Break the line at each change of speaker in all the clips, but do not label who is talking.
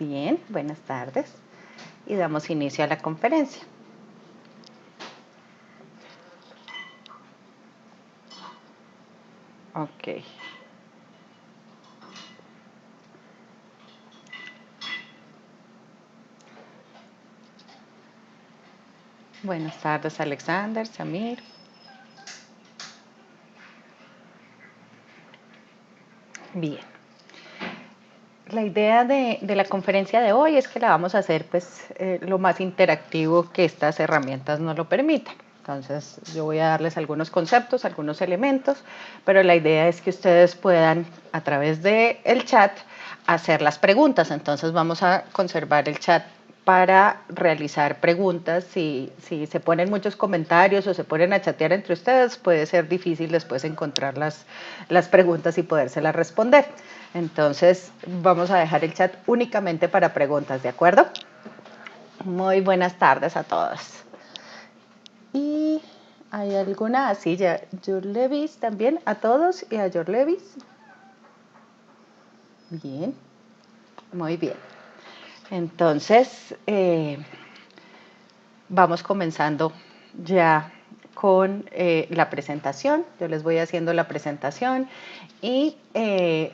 Bien, buenas tardes. Y damos inicio a la conferencia. Ok. Buenas tardes, Alexander, Samir. Bien. La idea de la conferencia de hoy es que la vamos a hacer lo más interactivo que estas herramientas nos lo permitan. Entonces yo voy a darles algunos conceptos, algunos elementos, pero la idea es que ustedes puedan a través del chat hacer las preguntas. Entonces vamos a conservar el chat para realizar preguntas. Si se ponen muchos comentarios o se ponen a chatear entre ustedes, puede ser difícil después encontrar las preguntas y podérselas responder. Entonces vamos a dejar el chat únicamente para preguntas, ¿de acuerdo? Muy buenas tardes a todos. ¿Y hay alguna? Así ya, Jorlevis también, a todos y a Jorlevis. Bien, muy bien. Entonces, vamos comenzando ya con la presentación. Yo les voy haciendo la presentación y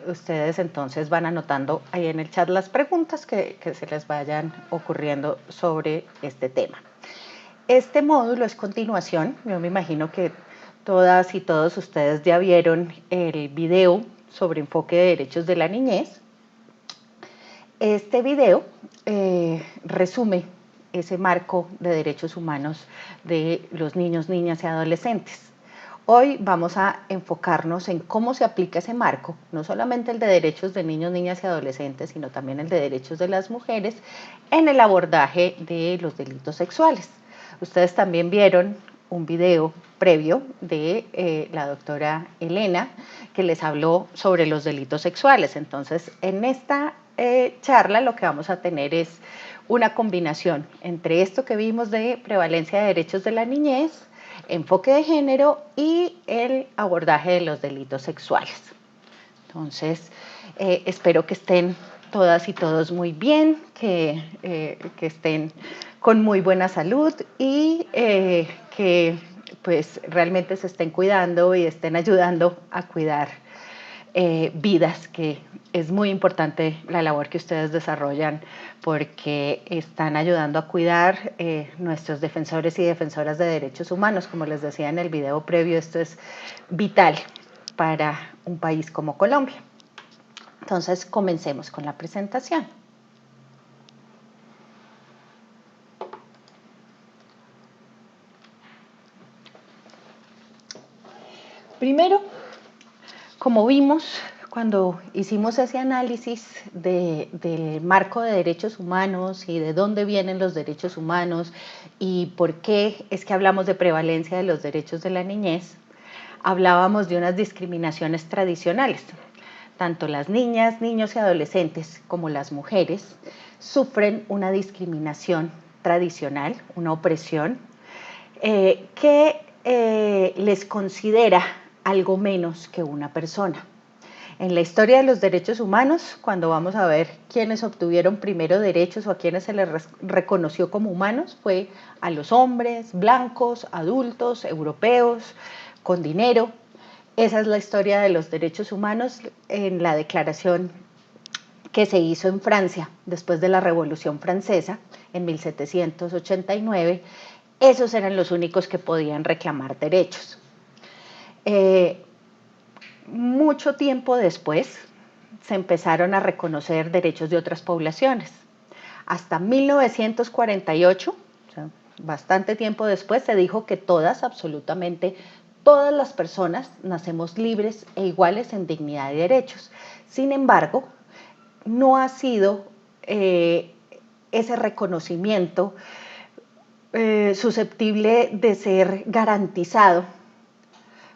ustedes entonces van anotando ahí en el chat las preguntas que se les vayan ocurriendo sobre este tema. Este módulo es continuación. Yo me imagino que todas y todos ustedes ya vieron el video sobre enfoque de derechos de la niñez. Este video resume ese marco de derechos humanos de los niños, niñas y adolescentes. Hoy vamos a enfocarnos en cómo se aplica ese marco, no solamente el de derechos de niños, niñas y adolescentes, sino también el de derechos de las mujeres en el abordaje de los delitos sexuales. Ustedes también vieron un video previo de la doctora Elena que les habló sobre los delitos sexuales. Entonces, en esta charla lo que vamos a tener es una combinación entre esto que vimos de prevalencia de derechos de la niñez, enfoque de género y el abordaje de los delitos sexuales. Entonces, espero que estén todas y todos muy bien, que estén con muy buena salud y que pues realmente se estén cuidando y estén ayudando a cuidar vidas, que es muy importante la labor que ustedes desarrollan porque están ayudando a cuidar nuestros defensores y defensoras de derechos humanos. Como les decía en el video previo, esto es vital para un país como Colombia. Entonces, comencemos con la presentación. Primero, como vimos cuando hicimos ese análisis del marco de derechos humanos y de dónde vienen los derechos humanos y por qué es que hablamos de prevalencia de los derechos de la niñez, hablábamos de unas discriminaciones tradicionales. Tanto las niñas, niños y adolescentes como las mujeres sufren una discriminación tradicional, una opresión que les considera algo menos que una persona. En la historia de los derechos humanos, cuando vamos a ver quiénes obtuvieron primero derechos o a quienes se les reconoció como humanos, fue a los hombres blancos, adultos, europeos, con dinero. Esa es la historia de los derechos humanos en la declaración que se hizo en Francia después de la Revolución Francesa en 1789. Esos eran los únicos que podían reclamar derechos. Mucho tiempo después se empezaron a reconocer derechos de otras poblaciones. Hasta 1948, o sea, bastante tiempo después, se dijo que todas, absolutamente todas las personas nacemos libres e iguales en dignidad y derechos. Sin embargo, no ha sido ese reconocimiento susceptible de ser garantizado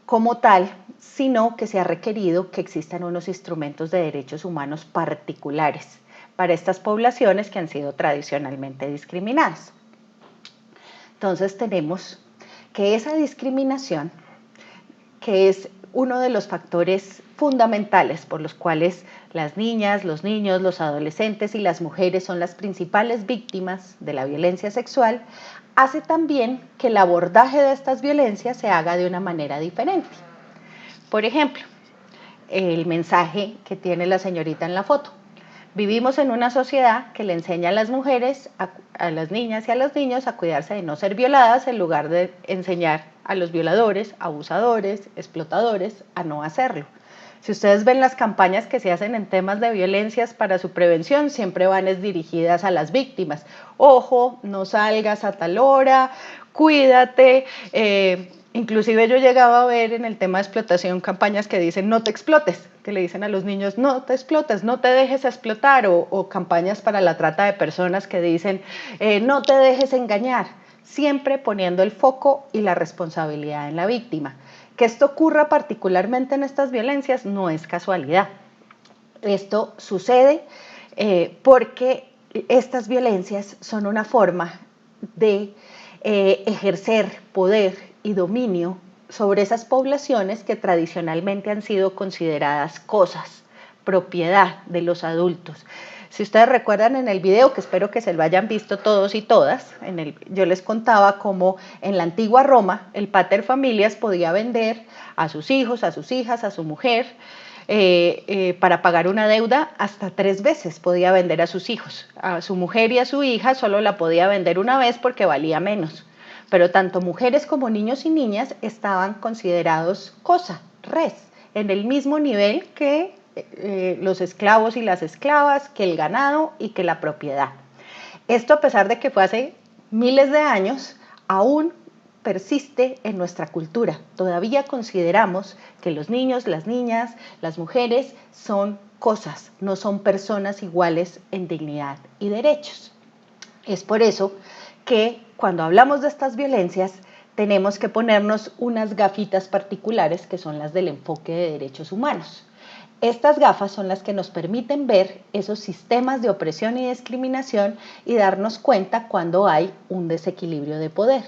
como tal, sino que se ha requerido que existan unos instrumentos de derechos humanos particulares para estas poblaciones que han sido tradicionalmente discriminadas. Entonces tenemos que esa discriminación, que es uno de los factores fundamentales por los cuales las niñas, los niños, los adolescentes y las mujeres son las principales víctimas de la violencia sexual, hace también que el abordaje de estas violencias se haga de una manera diferente. Por ejemplo, el mensaje que tiene la señorita en la foto. Vivimos en una sociedad que le enseña a las mujeres, a las niñas y a los niños a cuidarse de no ser violadas en lugar de enseñar a los violadores, abusadores, explotadores a no hacerlo. Si ustedes ven las campañas que se hacen en temas de violencias para su prevención, siempre van dirigidas a las víctimas. Ojo, no salgas a tal hora, cuídate. Inclusive yo llegaba a ver en el tema de explotación campañas que dicen no te explotes, que le dicen a los niños no te explotes, no te dejes explotar, o campañas para la trata de personas que dicen no te dejes engañar, siempre poniendo el foco y la responsabilidad en la víctima. Que esto ocurra particularmente en estas violencias no es casualidad. Esto sucede porque estas violencias son una forma de ejercer poder y dominio sobre esas poblaciones que tradicionalmente han sido consideradas cosas, propiedad de los adultos. Si ustedes recuerdan en el video, que espero que se lo hayan visto todos y todas, yo les contaba cómo en la antigua Roma el pater familias podía vender a sus hijos, a sus hijas, a su mujer, para pagar una deuda hasta 3 veces podía vender a sus hijos. A su mujer y a su hija solo la podía vender una vez porque valía menos. Pero tanto mujeres como niños y niñas estaban considerados cosa, res, en el mismo nivel que los esclavos y las esclavas, que el ganado y que la propiedad. Esto, a pesar de que fue hace miles de años, aún persiste en nuestra cultura. Todavía consideramos que los niños, las niñas, las mujeres son cosas, no son personas iguales en dignidad y derechos. Es por eso que cuando hablamos de estas violencias tenemos que ponernos unas gafitas particulares que son las del enfoque de derechos humanos. Estas gafas son las que nos permiten ver esos sistemas de opresión y discriminación y darnos cuenta cuando hay un desequilibrio de poder.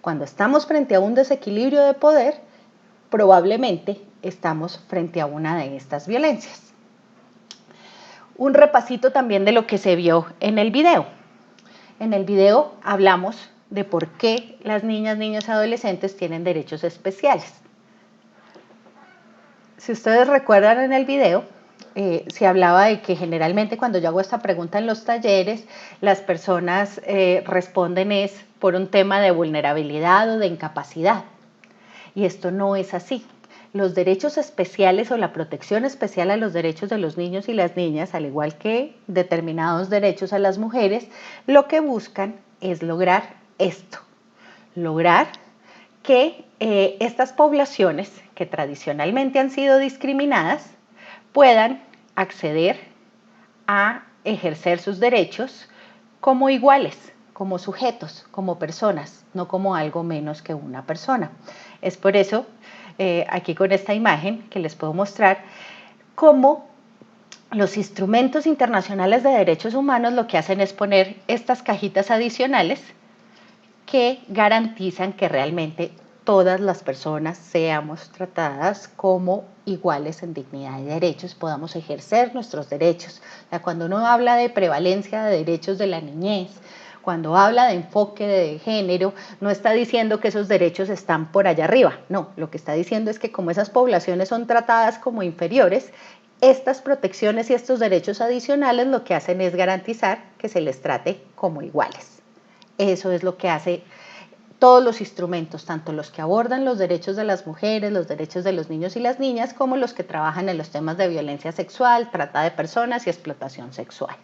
Cuando estamos frente a un desequilibrio de poder, probablemente estamos frente a una de estas violencias. Un repasito también de lo que se vio en el video. En el video hablamos de por qué las niñas, niños y adolescentes tienen derechos especiales. Si ustedes recuerdan en el video, se hablaba de que generalmente cuando yo hago esta pregunta en los talleres, las personas responden es por un tema de vulnerabilidad o de incapacidad. Y esto no es así. Los derechos especiales o la protección especial a los derechos de los niños y las niñas, al igual que determinados derechos a las mujeres, lo que buscan es lograr esto, lograr que estas poblaciones que tradicionalmente han sido discriminadas puedan acceder a ejercer sus derechos como iguales, como sujetos, como personas, no como algo menos que una persona. Es por eso, aquí con esta imagen que les puedo mostrar, cómo los instrumentos internacionales de derechos humanos lo que hacen es poner estas cajitas adicionales que garantizan que realmente todas las personas seamos tratadas como iguales en dignidad y derechos, podamos ejercer nuestros derechos. O sea, cuando uno habla de prevalencia de derechos de la niñez, cuando habla de enfoque de género, no está diciendo que esos derechos están por allá arriba, no, lo que está diciendo es que como esas poblaciones son tratadas como inferiores, estas protecciones y estos derechos adicionales lo que hacen es garantizar que se les trate como iguales. Eso es lo que hace todos los instrumentos, tanto los que abordan los derechos de las mujeres, los derechos de los niños y las niñas, como los que trabajan en los temas de violencia sexual, trata de personas y explotación sexual.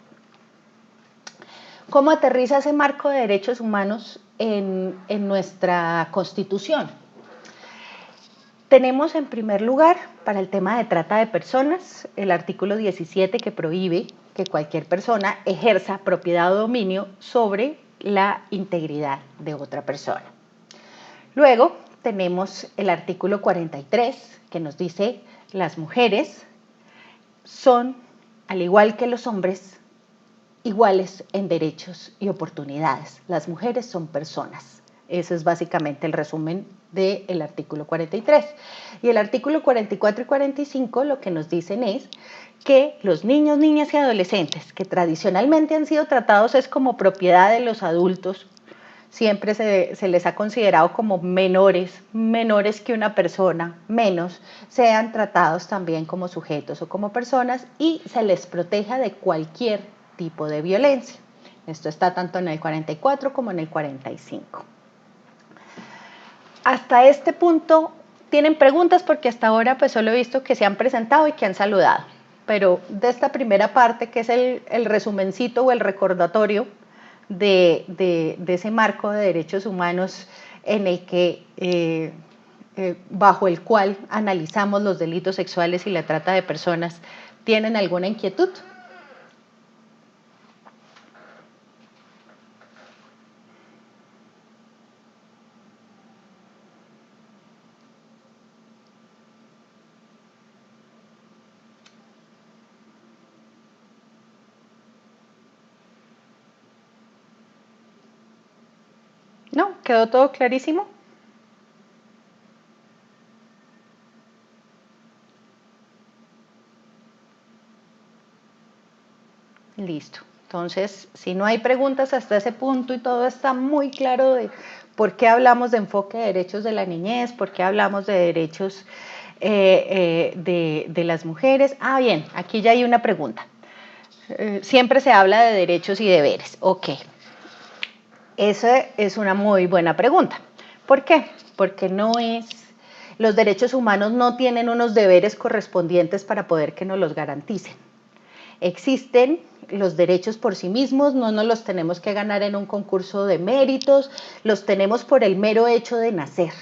¿Cómo aterriza ese marco de derechos humanos en nuestra Constitución? Tenemos en primer lugar, para el tema de trata de personas, el artículo 17 que prohíbe que cualquier persona ejerza propiedad o dominio sobre la integridad de otra persona. Luego tenemos el artículo 43 que nos dice las mujeres son, al igual que los hombres, iguales en derechos y oportunidades. Las mujeres son personas, Ese es básicamente el resumen del artículo 43. Y el artículo 44 y 45 lo que nos dicen es que los niños, niñas y adolescentes que tradicionalmente han sido tratados es como propiedad de los adultos, siempre se les ha considerado como menores que una persona, menos, sean tratados también como sujetos o como personas y se les proteja de cualquier tipo de violencia. Esto está tanto en el 44 como en el 45. Hasta este punto, ¿tienen preguntas? Porque hasta ahora pues solo he visto que se han presentado y que han saludado. Pero de esta primera parte, que es el resumencito o el recordatorio de ese marco de derechos humanos en el que, bajo el cual analizamos los delitos sexuales y la trata de personas, ¿tienen alguna inquietud? ¿No? ¿Quedó todo clarísimo? Listo. Entonces, si no hay preguntas hasta ese punto y todo está muy claro de por qué hablamos de enfoque de derechos de la niñez, por qué hablamos de derechos de las mujeres. Ah, bien, aquí ya hay una pregunta. Siempre se habla de derechos y deberes. Ok. Esa es una muy buena pregunta. ¿Por qué? Porque los derechos humanos no tienen unos deberes correspondientes para poder que nos los garanticen. Existen los derechos por sí mismos, no nos los tenemos que ganar en un concurso de méritos, los tenemos por el mero hecho de nacer.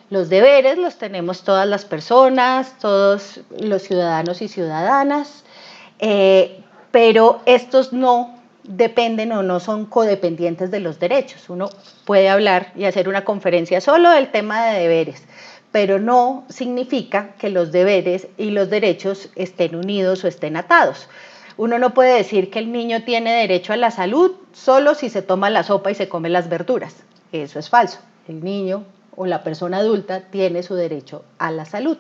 Los deberes los tenemos todas las personas, todos los ciudadanos y ciudadanas, pero estos no dependen o no son codependientes de los derechos. Uno puede hablar y hacer una conferencia solo del tema de deberes, pero no significa que los deberes y los derechos estén unidos o estén atados. Uno no puede decir que el niño tiene derecho a la salud solo si se toma la sopa y se come las verduras. Eso es falso. El niño o la persona adulta tiene su derecho a la salud.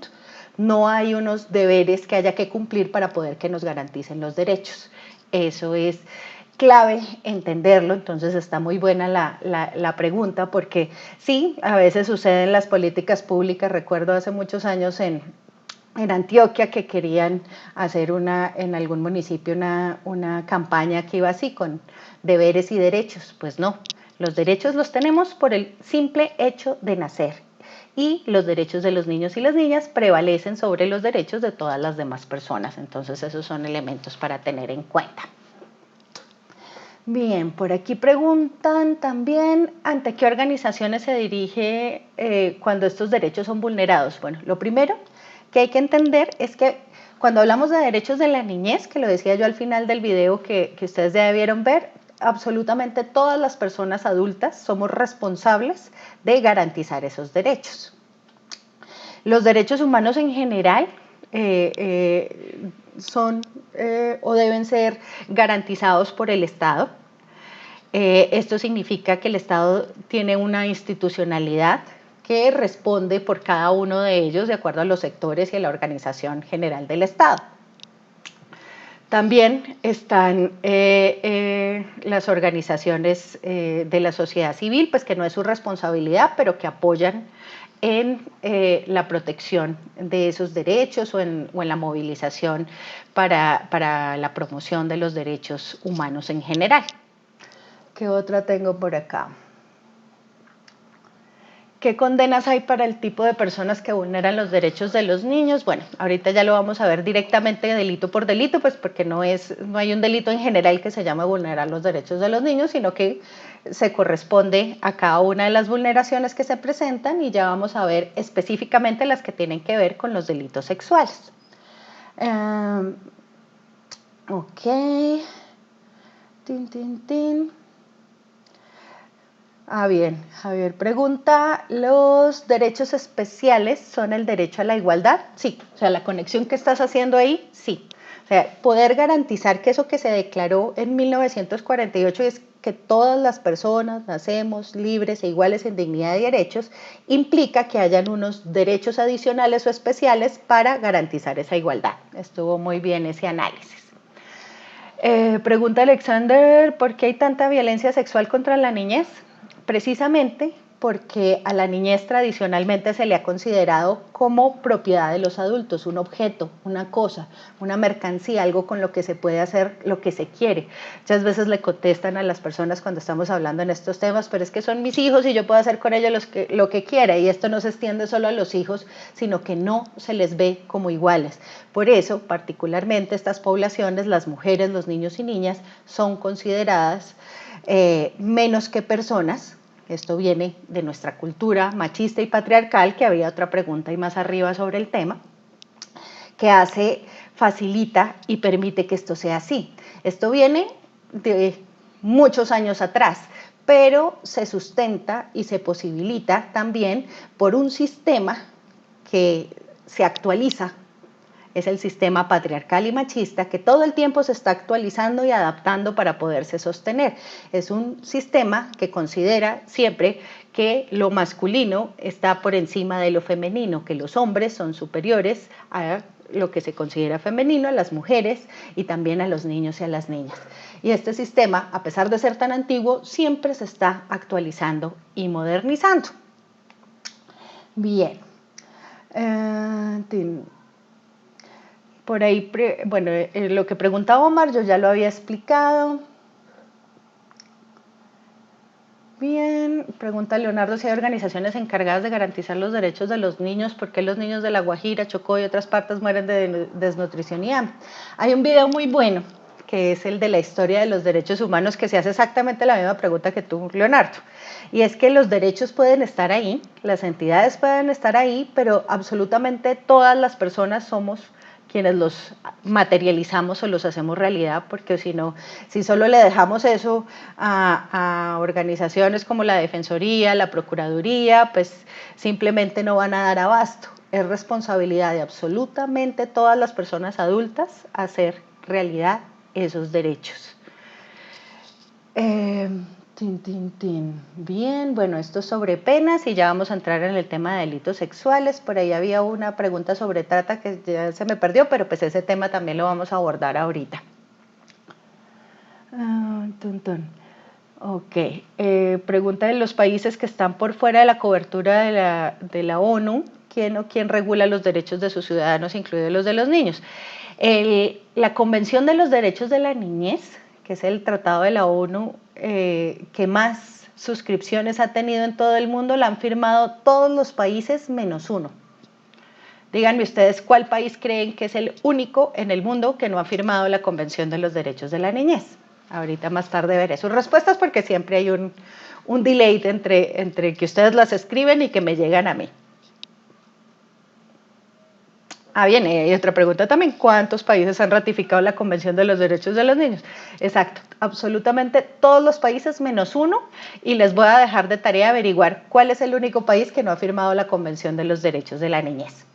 No hay unos deberes que haya que cumplir para poder que nos garanticen los derechos. Eso es clave entenderlo, entonces está muy buena la pregunta porque sí, a veces sucede en las políticas públicas. Recuerdo hace muchos años en Antioquia que querían hacer en algún municipio una campaña que iba así con deberes y derechos. Pues no, los derechos los tenemos por el simple hecho de nacer y los derechos de los niños y las niñas prevalecen sobre los derechos de todas las demás personas. Entonces esos son elementos para tener en cuenta. Bien, por aquí preguntan también ante qué organizaciones se dirige cuando estos derechos son vulnerados. Bueno, lo primero que hay que entender es que cuando hablamos de derechos de la niñez, que lo decía yo al final del video que ustedes ya debieron ver, absolutamente todas las personas adultas somos responsables de garantizar esos derechos. Los derechos humanos en general son o deben ser garantizados por el Estado. Esto significa que el Estado tiene una institucionalidad que responde por cada uno de ellos de acuerdo a los sectores y a la organización general del Estado. También están las organizaciones de la sociedad civil, pues que no es su responsabilidad, pero que apoyan en la protección de esos derechos o en la movilización para la promoción de los derechos humanos en general. ¿Qué otra tengo por acá? ¿Qué condenas hay para el tipo de personas que vulneran los derechos de los niños? Bueno, ahorita ya lo vamos a ver directamente delito por delito, pues porque no hay un delito en general que se llame vulnerar los derechos de los niños, sino que se corresponde a cada una de las vulneraciones que se presentan y ya vamos a ver específicamente las que tienen que ver con los delitos sexuales. Ok. Bien, Javier pregunta, ¿los derechos especiales son el derecho a la igualdad? Sí, o sea, la conexión que estás haciendo ahí, sí. O sea, poder garantizar que eso que se declaró en 1948 es que todas las personas nacemos libres e iguales en dignidad y derechos, implica que hayan unos derechos adicionales o especiales para garantizar esa igualdad. Estuvo muy bien ese análisis. Pregunta Alexander, ¿por qué hay tanta violencia sexual contra la niñez? Precisamente porque a la niñez tradicionalmente se le ha considerado como propiedad de los adultos, un objeto, una cosa, una mercancía, algo con lo que se puede hacer lo que se quiere. Muchas veces le contestan a las personas cuando estamos hablando en estos temas, pero es que son mis hijos y yo puedo hacer con ellos lo que quiera, y esto no se extiende solo a los hijos, sino que no se les ve como iguales. Por eso, particularmente estas poblaciones, las mujeres, los niños y niñas, son consideradas menos que personas. Esto viene de nuestra cultura machista y patriarcal, que había otra pregunta y más arriba sobre el tema, que facilita y permite que esto sea así. Esto viene de muchos años atrás, pero se sustenta y se posibilita también por un sistema que se actualiza. Es el sistema patriarcal y machista que todo el tiempo se está actualizando y adaptando para poderse sostener. Es un sistema que considera siempre que lo masculino está por encima de lo femenino, que los hombres son superiores a lo que se considera femenino, a las mujeres y también a los niños y a las niñas. Y este sistema, a pesar de ser tan antiguo, siempre se está actualizando y modernizando. Bien. Por ahí, bueno, lo que preguntaba Omar yo ya lo había explicado. Bien, pregunta Leonardo si hay organizaciones encargadas de garantizar los derechos de los niños, ¿por qué los niños de La Guajira, Chocó y otras partes mueren de desnutrición y hambre? Hay un video muy bueno, que es el de la historia de los derechos humanos, que se hace exactamente la misma pregunta que tú, Leonardo. Y es que los derechos pueden estar ahí, las entidades pueden estar ahí, pero absolutamente todas las personas somos quienes los materializamos o los hacemos realidad, porque si no, si solo le dejamos eso a organizaciones como la Defensoría, la Procuraduría, pues simplemente no van a dar abasto. Es responsabilidad de absolutamente todas las personas adultas hacer realidad esos derechos. Bien, bueno, esto es sobre penas y ya vamos a entrar en el tema de delitos sexuales. Por ahí había una pregunta sobre trata que ya se me perdió, pero pues ese tema también lo vamos a abordar ahorita. Ok, pregunta de los países que están por fuera de la cobertura de la ONU, ¿quién regula los derechos de sus ciudadanos, incluidos los de los niños? La Convención de los Derechos de la Niñez, que es el tratado de la ONU que más suscripciones ha tenido en todo el mundo, la han firmado todos los países menos uno. Díganme ustedes cuál país creen que es el único en el mundo que no ha firmado la Convención de los Derechos de la Niñez. Ahorita más tarde veré sus respuestas porque siempre hay un delay entre que ustedes las escriben y que me llegan a mí. Bien, hay otra pregunta también. ¿Cuántos países han ratificado la Convención de los Derechos de los Niños? Exacto, absolutamente todos los países menos uno, y les voy a dejar de tarea averiguar cuál es el único país que no ha firmado la Convención de los Derechos de la Niñez.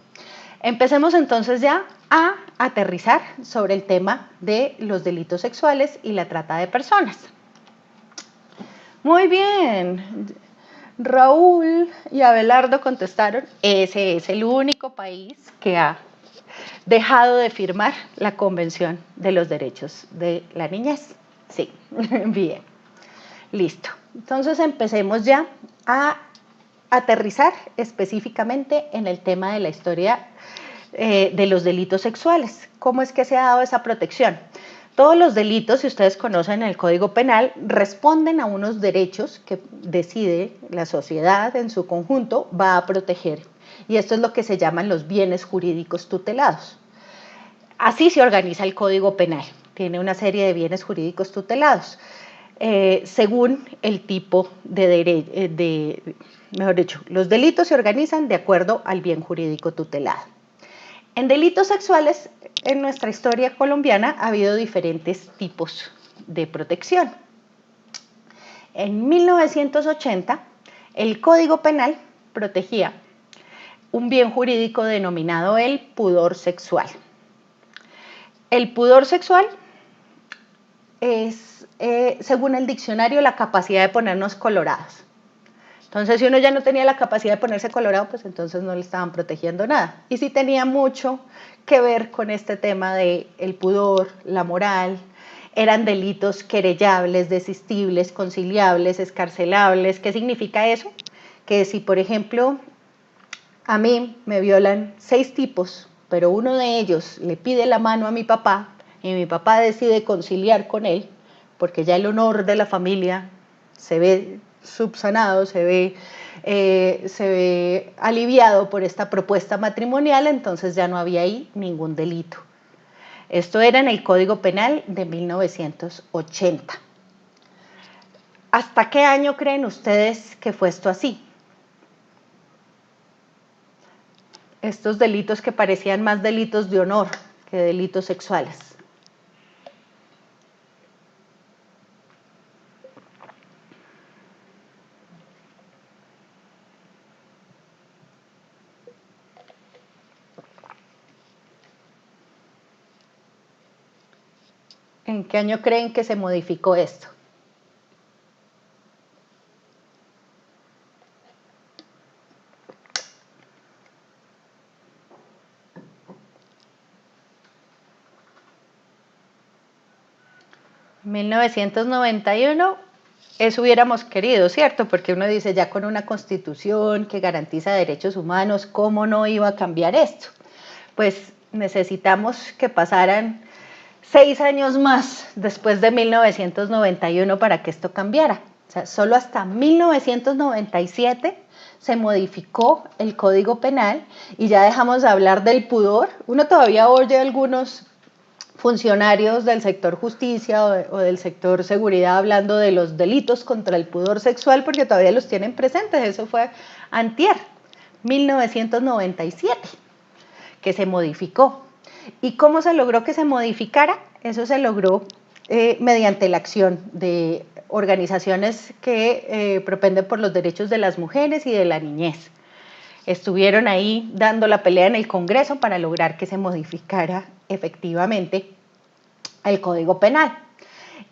Empecemos entonces ya a aterrizar sobre el tema de los delitos sexuales y la trata de personas. Muy bien. Raúl y Abelardo contestaron, ese es el único país que ha dejado de firmar la Convención de los Derechos de la Niñez. Sí, bien, listo. Entonces empecemos ya a aterrizar específicamente en el tema de la historia de los delitos sexuales. ¿Cómo es que se ha dado esa protección? Todos los delitos, si ustedes conocen el Código Penal, responden a unos derechos que decide la sociedad en su conjunto va a proteger. Y esto es lo que se llaman los bienes jurídicos tutelados. Así se organiza el Código Penal. Tiene una serie de bienes jurídicos tutelados. Según el tipo mejor dicho, los delitos se organizan de acuerdo al bien jurídico tutelado. En delitos sexuales, en nuestra historia colombiana, ha habido diferentes tipos de protección. En 1980, el Código Penal protegía un bien jurídico denominado el pudor sexual. El pudor sexual es, según el diccionario, la capacidad de ponernos colorados. Entonces, si uno ya no tenía la capacidad de ponerse colorado, pues entonces no le estaban protegiendo nada. Y sí tenía mucho que ver con este tema del pudor, la moral. Eran delitos querellables, desistibles, conciliables, escarcelables. ¿Qué significa eso? Que si, por ejemplo, a mí me violan 6 tipos, pero uno de ellos le pide la mano a mi papá y mi papá decide conciliar con él, porque ya el honor de la familia se ve subsanado, se ve aliviado por esta propuesta matrimonial, entonces ya no había ahí ningún delito. Esto era en el Código Penal de 1980. ¿Hasta qué año creen ustedes que fue esto así? Estos delitos que parecían más delitos de honor que delitos sexuales. ¿En qué año creen que se modificó esto? En 1991, eso hubiéramos querido, ¿cierto? Porque uno dice, ya con una constitución que garantiza derechos humanos, ¿cómo no iba a cambiar esto? Pues necesitamos que pasaran 6 años más después de 1991 para que esto cambiara. O sea, solo hasta 1997 se modificó el Código Penal y ya dejamos de hablar del pudor. Uno todavía oye algunos funcionarios del sector justicia o del sector seguridad hablando de los delitos contra el pudor sexual porque todavía los tienen presentes. Eso fue antier, 1997, que se modificó. ¿Y cómo se logró que se modificara? Eso se logró mediante la acción de organizaciones que propenden por los derechos de las mujeres y de la niñez. Estuvieron ahí dando la pelea en el Congreso para lograr que se modificara efectivamente el Código Penal.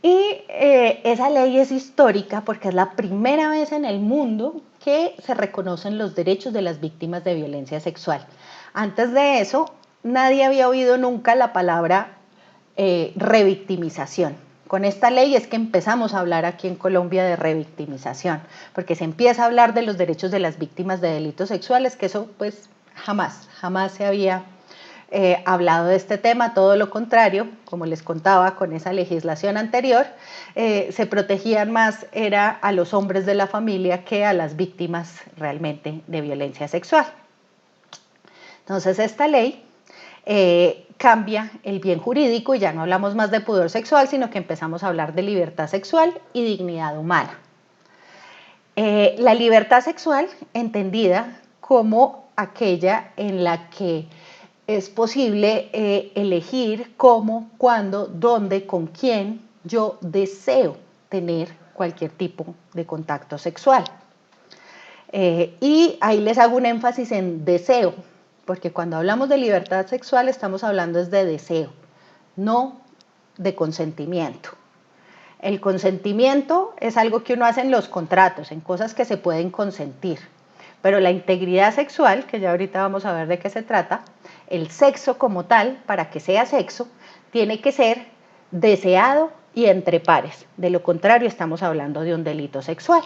Y esa ley es histórica porque es la primera vez en el mundo que se reconocen los derechos de las víctimas de violencia sexual. Antes de eso, nadie había oído nunca la palabra revictimización. Con esta ley es que empezamos a hablar aquí en Colombia de revictimización, porque se empieza a hablar de los derechos de las víctimas de delitos sexuales, que eso pues jamás se había hablado de este tema, todo lo contrario, como les contaba con esa legislación anterior, se protegían más era a los hombres de la familia que a las víctimas realmente de violencia sexual. Entonces esta ley cambia el bien jurídico y ya no hablamos más de pudor sexual, sino que empezamos a hablar de libertad sexual y dignidad humana. La libertad sexual entendida como aquella en la que es posible elegir cómo, cuándo, dónde, con quién yo deseo tener cualquier tipo de contacto sexual. Y ahí les hago un énfasis en deseo, porque cuando hablamos de libertad sexual estamos hablando de deseo, no de consentimiento. El consentimiento es algo que uno hace en los contratos, en cosas que se pueden consentir. Pero la integridad sexual, que ya ahorita vamos a ver de qué se trata, el sexo como tal, para que sea sexo, tiene que ser deseado y entre pares. De lo contrario, estamos hablando de un delito sexual.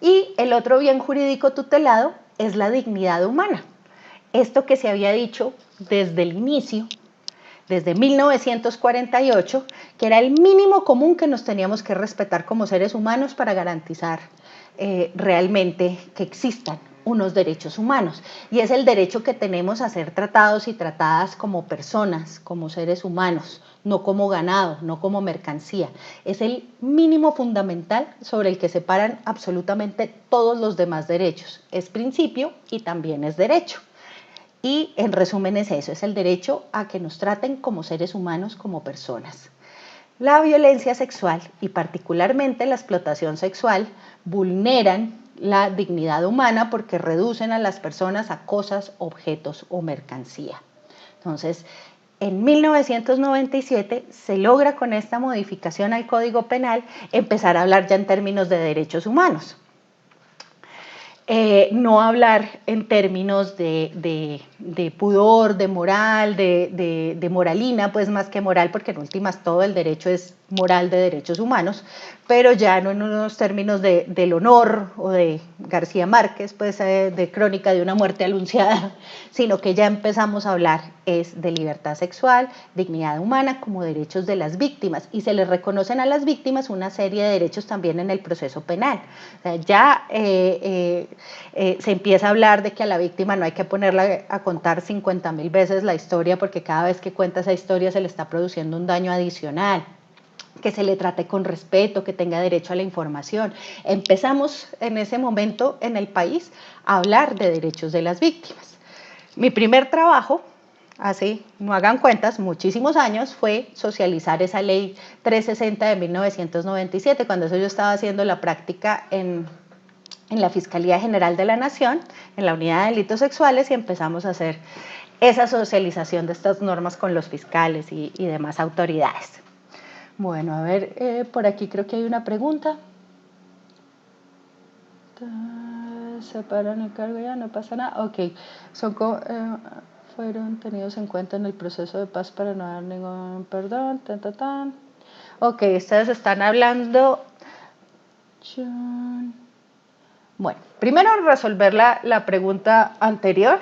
Y el otro bien jurídico tutelado es la dignidad humana. Esto que se había dicho desde el inicio, desde 1948, que era el mínimo común que nos teníamos que respetar como seres humanos para garantizar realmente que existan unos derechos humanos. Y es el derecho que tenemos a ser tratados y tratadas como personas, como seres humanos, no como ganado, no como mercancía. Es el mínimo fundamental sobre el que se paran absolutamente todos los demás derechos. Es principio y también es derecho. Y en resumen es eso, es el derecho a que nos traten como seres humanos, como personas. La violencia sexual y particularmente la explotación sexual vulneran la dignidad humana porque reducen a las personas a cosas, objetos o mercancía. Entonces, En 1997 se logra con esta modificación al Código Penal empezar a hablar ya en términos de derechos humanos. No hablar en términos de pudor, de moral, de moralina, pues más que moral, porque en últimas todo el derecho es moral de derechos humanos, pero ya no en unos términos del honor o de García Márquez, pues de crónica de una muerte anunciada, sino que ya empezamos a hablar es de libertad sexual, dignidad humana como derechos de las víctimas, y se les reconocen a las víctimas una serie de derechos también en el proceso penal. O sea, ya se empieza a hablar de que a la víctima no hay que ponerla a contar 50.000 veces la historia, porque cada vez que cuenta esa historia se le está produciendo un daño adicional, que se le trate con respeto, que tenga derecho a la información. Empezamos en ese momento en el país a hablar de derechos de las víctimas. Mi primer trabajo, hace, no hagan cuentas, muchísimos años, fue socializar esa ley 360 de 1997, cuando eso yo estaba haciendo la práctica en la Fiscalía General de la Nación, en la Unidad de Delitos Sexuales, y empezamos a hacer esa socialización de estas normas con los fiscales y demás autoridades. Bueno, a ver, por aquí creo que hay una pregunta. Separan el cargo ya, no pasa nada. Ok, fueron tenidos en cuenta en el proceso de paz para no dar ningún perdón. Ok, ustedes están hablando. Bueno, primero resolver la pregunta anterior,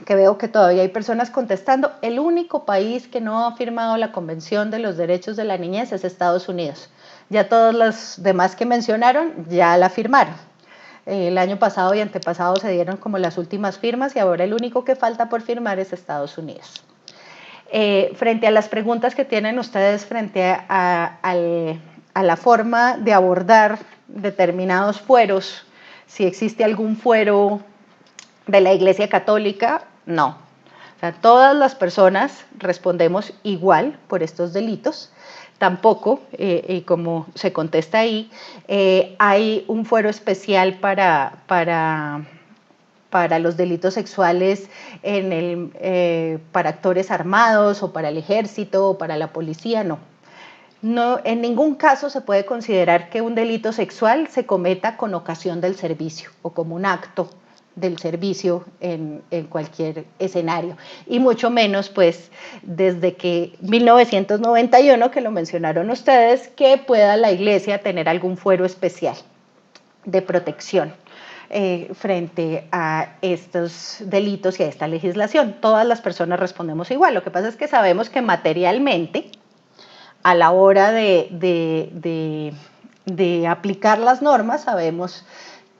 que veo que todavía hay personas contestando. El único país que no ha firmado la Convención de los Derechos de la Niñez es Estados Unidos. Ya todos los demás que mencionaron ya la firmaron. El año pasado y antepasado se dieron como las últimas firmas y ahora el único que falta por firmar es Estados Unidos. Frente a las preguntas que tienen ustedes frente a la forma de abordar determinados fueros, si existe algún fuero de la Iglesia Católica, no. O sea, todas las personas respondemos igual por estos delitos. Tampoco, y como se contesta ahí, hay un fuero especial para los delitos sexuales para actores armados o para el ejército o para la policía, no. No, en ningún caso se puede considerar que un delito sexual se cometa con ocasión del servicio o como un acto del servicio en cualquier escenario, y mucho menos pues desde que 1991, que lo mencionaron ustedes, que pueda la Iglesia tener algún fuero especial de protección frente a estos delitos y a esta legislación. Todas las personas respondemos igual. Lo que pasa es que sabemos que materialmente, a la hora de aplicar las normas, sabemos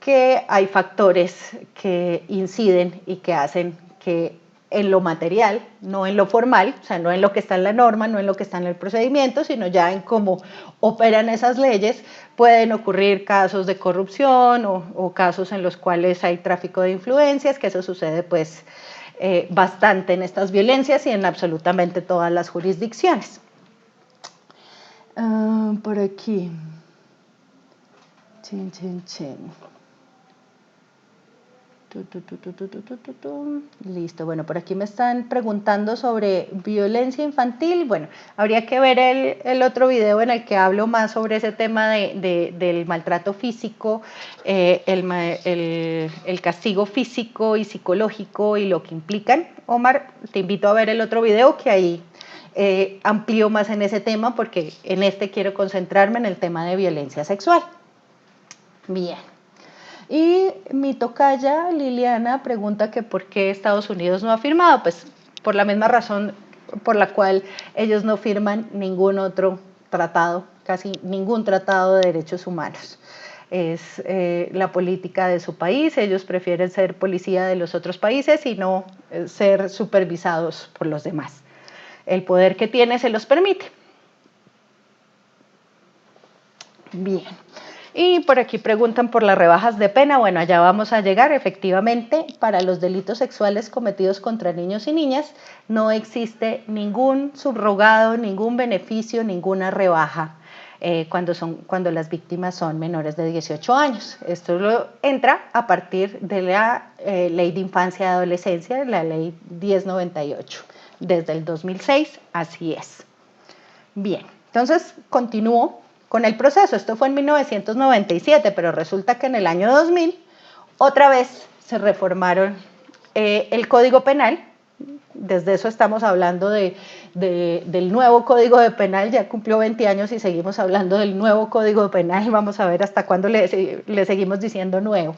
que hay factores que inciden y que hacen que en lo material, no en lo formal, o sea, no en lo que está en la norma, no en lo que está en el procedimiento, sino ya en cómo operan esas leyes, pueden ocurrir casos de corrupción o casos en los cuales hay tráfico de influencias, que eso sucede pues bastante en estas violencias y en absolutamente todas las jurisdicciones. Por aquí. Listo, bueno, por aquí me están preguntando sobre violencia infantil. Bueno, habría que ver el otro video en el que hablo más sobre ese tema del maltrato físico, el castigo físico y psicológico y lo que implican. Omar, te invito a ver el otro video, que ahí amplío más en ese tema, porque en este quiero concentrarme en el tema de violencia sexual. Bien. Y mi tocaya Liliana pregunta que por qué Estados Unidos no ha firmado. Pues por la misma razón por la cual ellos no firman ningún otro tratado, casi ningún tratado de derechos humanos. Es la política de su país. Ellos prefieren ser policía de los otros países y no ser supervisados por los demás. El poder que tiene se los permite. Bien. Y por aquí preguntan por las rebajas de pena. Bueno, allá vamos a llegar. Efectivamente, para los delitos sexuales cometidos contra niños y niñas no existe ningún subrogado, ningún beneficio, ninguna rebaja cuando las víctimas son menores de 18 años. Esto entra a partir de la Ley de Infancia y Adolescencia, la Ley 1098. desde el 2006, así es. Bien, entonces continúo con el proceso. Esto fue en 1997, pero resulta que en el año 2000 otra vez se reformaron el Código Penal. Desde eso estamos hablando del nuevo Código de Penal. Ya cumplió 20 años y seguimos hablando del nuevo Código Penal. Vamos a ver hasta cuándo le seguimos diciendo nuevo.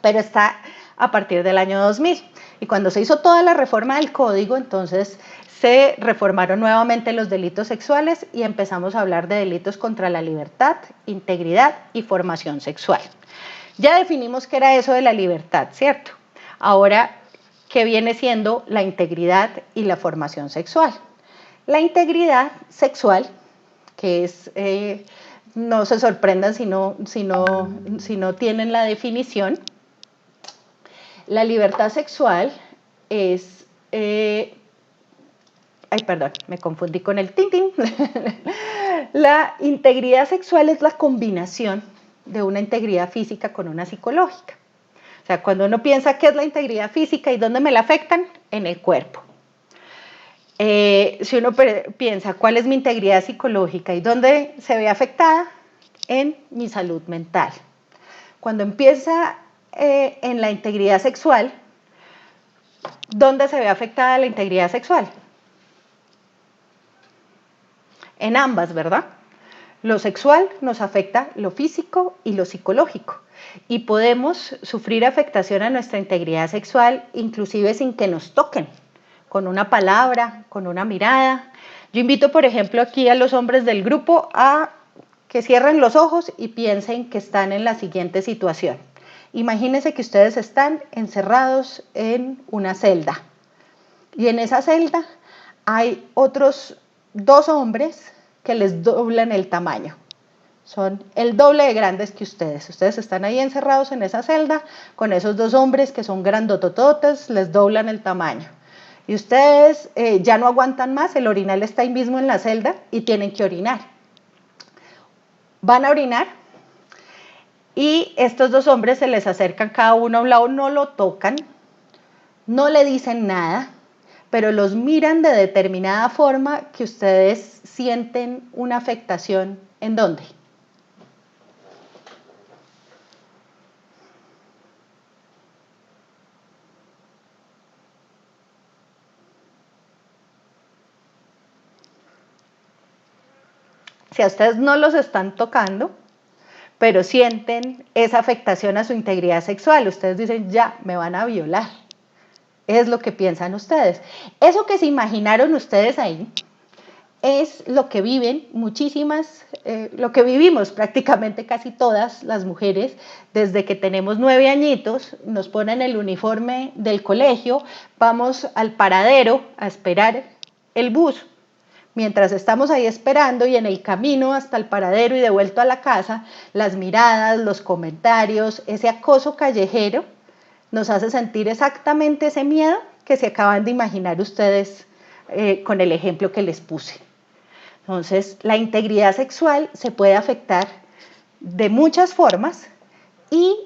Pero está a partir del año 2000. Y cuando se hizo toda la reforma del Código, entonces se reformaron nuevamente los delitos sexuales y empezamos a hablar de delitos contra la libertad, integridad y formación sexual. Ya definimos qué era eso de la libertad, ¿cierto? Ahora, ¿qué viene siendo la integridad y la formación sexual? La integridad sexual, que es, no se sorprendan si no tienen la definición. La libertad sexual es, perdón, me confundí con el tin. La integridad sexual es la combinación de una integridad física con una psicológica. O sea, cuando uno piensa qué es la integridad física y dónde me la afectan, en el cuerpo. Si uno piensa cuál es mi integridad psicológica y dónde se ve afectada, en mi salud mental. Cuando empieza en la integridad sexual, ¿dónde se ve afectada la integridad sexual? En ambas, ¿verdad? Lo sexual nos afecta lo físico y lo psicológico. Y podemos sufrir afectación a nuestra integridad sexual inclusive sin que nos toquen, con una palabra, con una mirada. Yo invito, por ejemplo, aquí a los hombres del grupo a que cierren los ojos y piensen que están en la siguiente situación. Imagínense que ustedes están encerrados en una celda. Y en esa celda hay otros 2 hombres que les doblan el tamaño. Son el doble de grandes que ustedes. Ustedes están ahí encerrados en esa celda con esos 2 hombres que son grandotototes, les doblan el tamaño. Y ustedes ya no aguantan más, el orinal está ahí mismo en la celda y tienen que orinar. Van a orinar y estos 2 hombres se les acercan cada uno a un lado, no lo tocan, no le dicen nada, pero los miran de determinada forma que ustedes sienten una afectación. ¿En dónde? Si a ustedes no los están tocando, pero sienten esa afectación a su integridad sexual, ustedes dicen, ya, me van a violar. Es lo que piensan ustedes. Eso que se imaginaron ustedes ahí es lo que viven lo que vivimos prácticamente casi todas las mujeres desde que tenemos 9 añitos, nos ponen el uniforme del colegio, vamos al paradero a esperar el bus. Mientras estamos ahí esperando y en el camino hasta el paradero y de vuelta a la casa, las miradas, los comentarios, ese acoso callejero nos hace sentir exactamente ese miedo que se acaban de imaginar ustedes con el ejemplo que les puse. Entonces, la integridad sexual se puede afectar de muchas formas y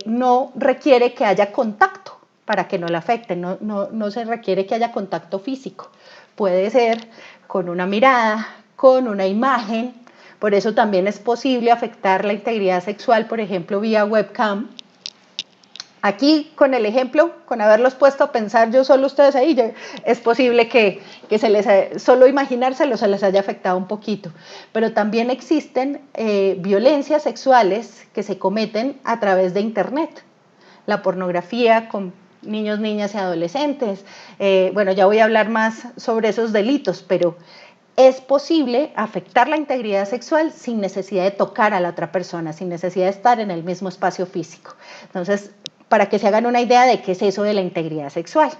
no requiere que haya contacto para que no la afecten, no se requiere que haya contacto físico. Puede ser con una mirada, con una imagen, por eso también es posible afectar la integridad sexual, por ejemplo, vía webcam. Aquí, con el ejemplo, con haberlos puesto a pensar yo solo ustedes ahí, es posible que solo imaginárselo se les haya afectado un poquito. Pero también existen violencias sexuales que se cometen a través de Internet. La pornografía con niños, niñas y adolescentes. Bueno, ya voy a hablar más sobre esos delitos, pero es posible afectar la integridad sexual sin necesidad de tocar a la otra persona, sin necesidad de estar en el mismo espacio físico. Entonces, para que se hagan una idea de qué es eso de la integridad sexual.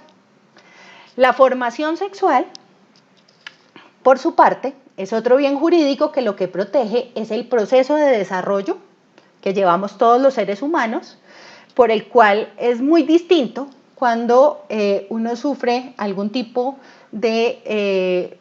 La formación sexual, por su parte, es otro bien jurídico que lo que protege es el proceso de desarrollo que llevamos todos los seres humanos, por el cual es muy distinto cuando uno sufre algún tipo de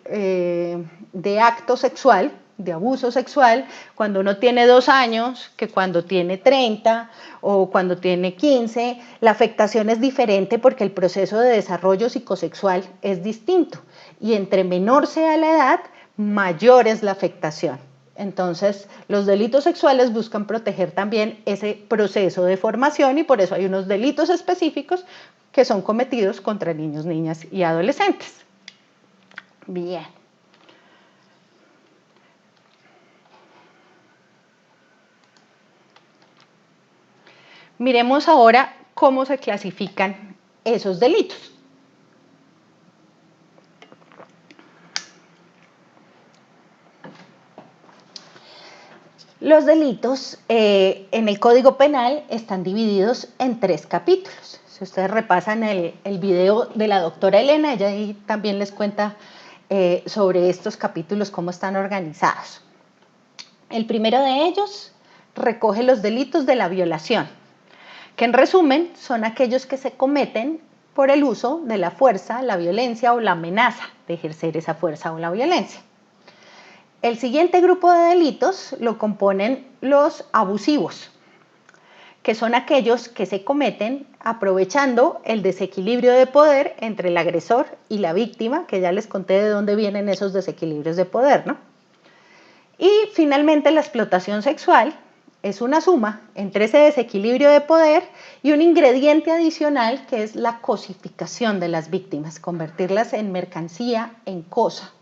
acto sexual, de abuso sexual cuando uno tiene 2 años que cuando tiene 30 o cuando tiene 15. La afectación es diferente porque el proceso de desarrollo psicosexual es distinto y entre menor sea la edad, mayor es la afectación. Entonces, los delitos sexuales buscan proteger también ese proceso de formación y por eso hay unos delitos específicos que son cometidos contra niños, niñas y adolescentes. Bien. Miremos ahora cómo se clasifican esos delitos. Los delitos en el Código Penal están divididos en 3 capítulos. Si ustedes repasan el video de la doctora Elena, ella ahí también les cuenta sobre estos capítulos, cómo están organizados. El primero de ellos recoge los delitos de la violación, que en resumen son aquellos que se cometen por el uso de la fuerza, la violencia o la amenaza de ejercer esa fuerza o la violencia. El siguiente grupo de delitos lo componen los abusivos, que son aquellos que se cometen aprovechando el desequilibrio de poder entre el agresor y la víctima, que ya les conté de dónde vienen esos desequilibrios de poder, ¿no? Y finalmente la explotación sexual es una suma entre ese desequilibrio de poder y un ingrediente adicional que es la cosificación de las víctimas, convertirlas en mercancía, en cosa.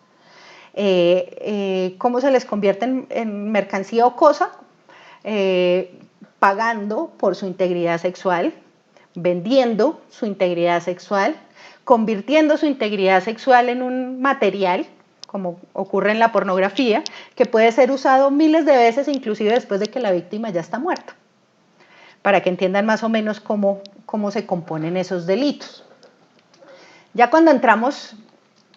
¿Cómo se les convierte en mercancía o cosa? Pagando por su integridad sexual, vendiendo su integridad sexual, convirtiendo su integridad sexual en un material, como ocurre en la pornografía, que puede ser usado miles de veces, inclusive después de que la víctima ya está muerta, para que entiendan más o menos cómo se componen esos delitos. Ya cuando entramos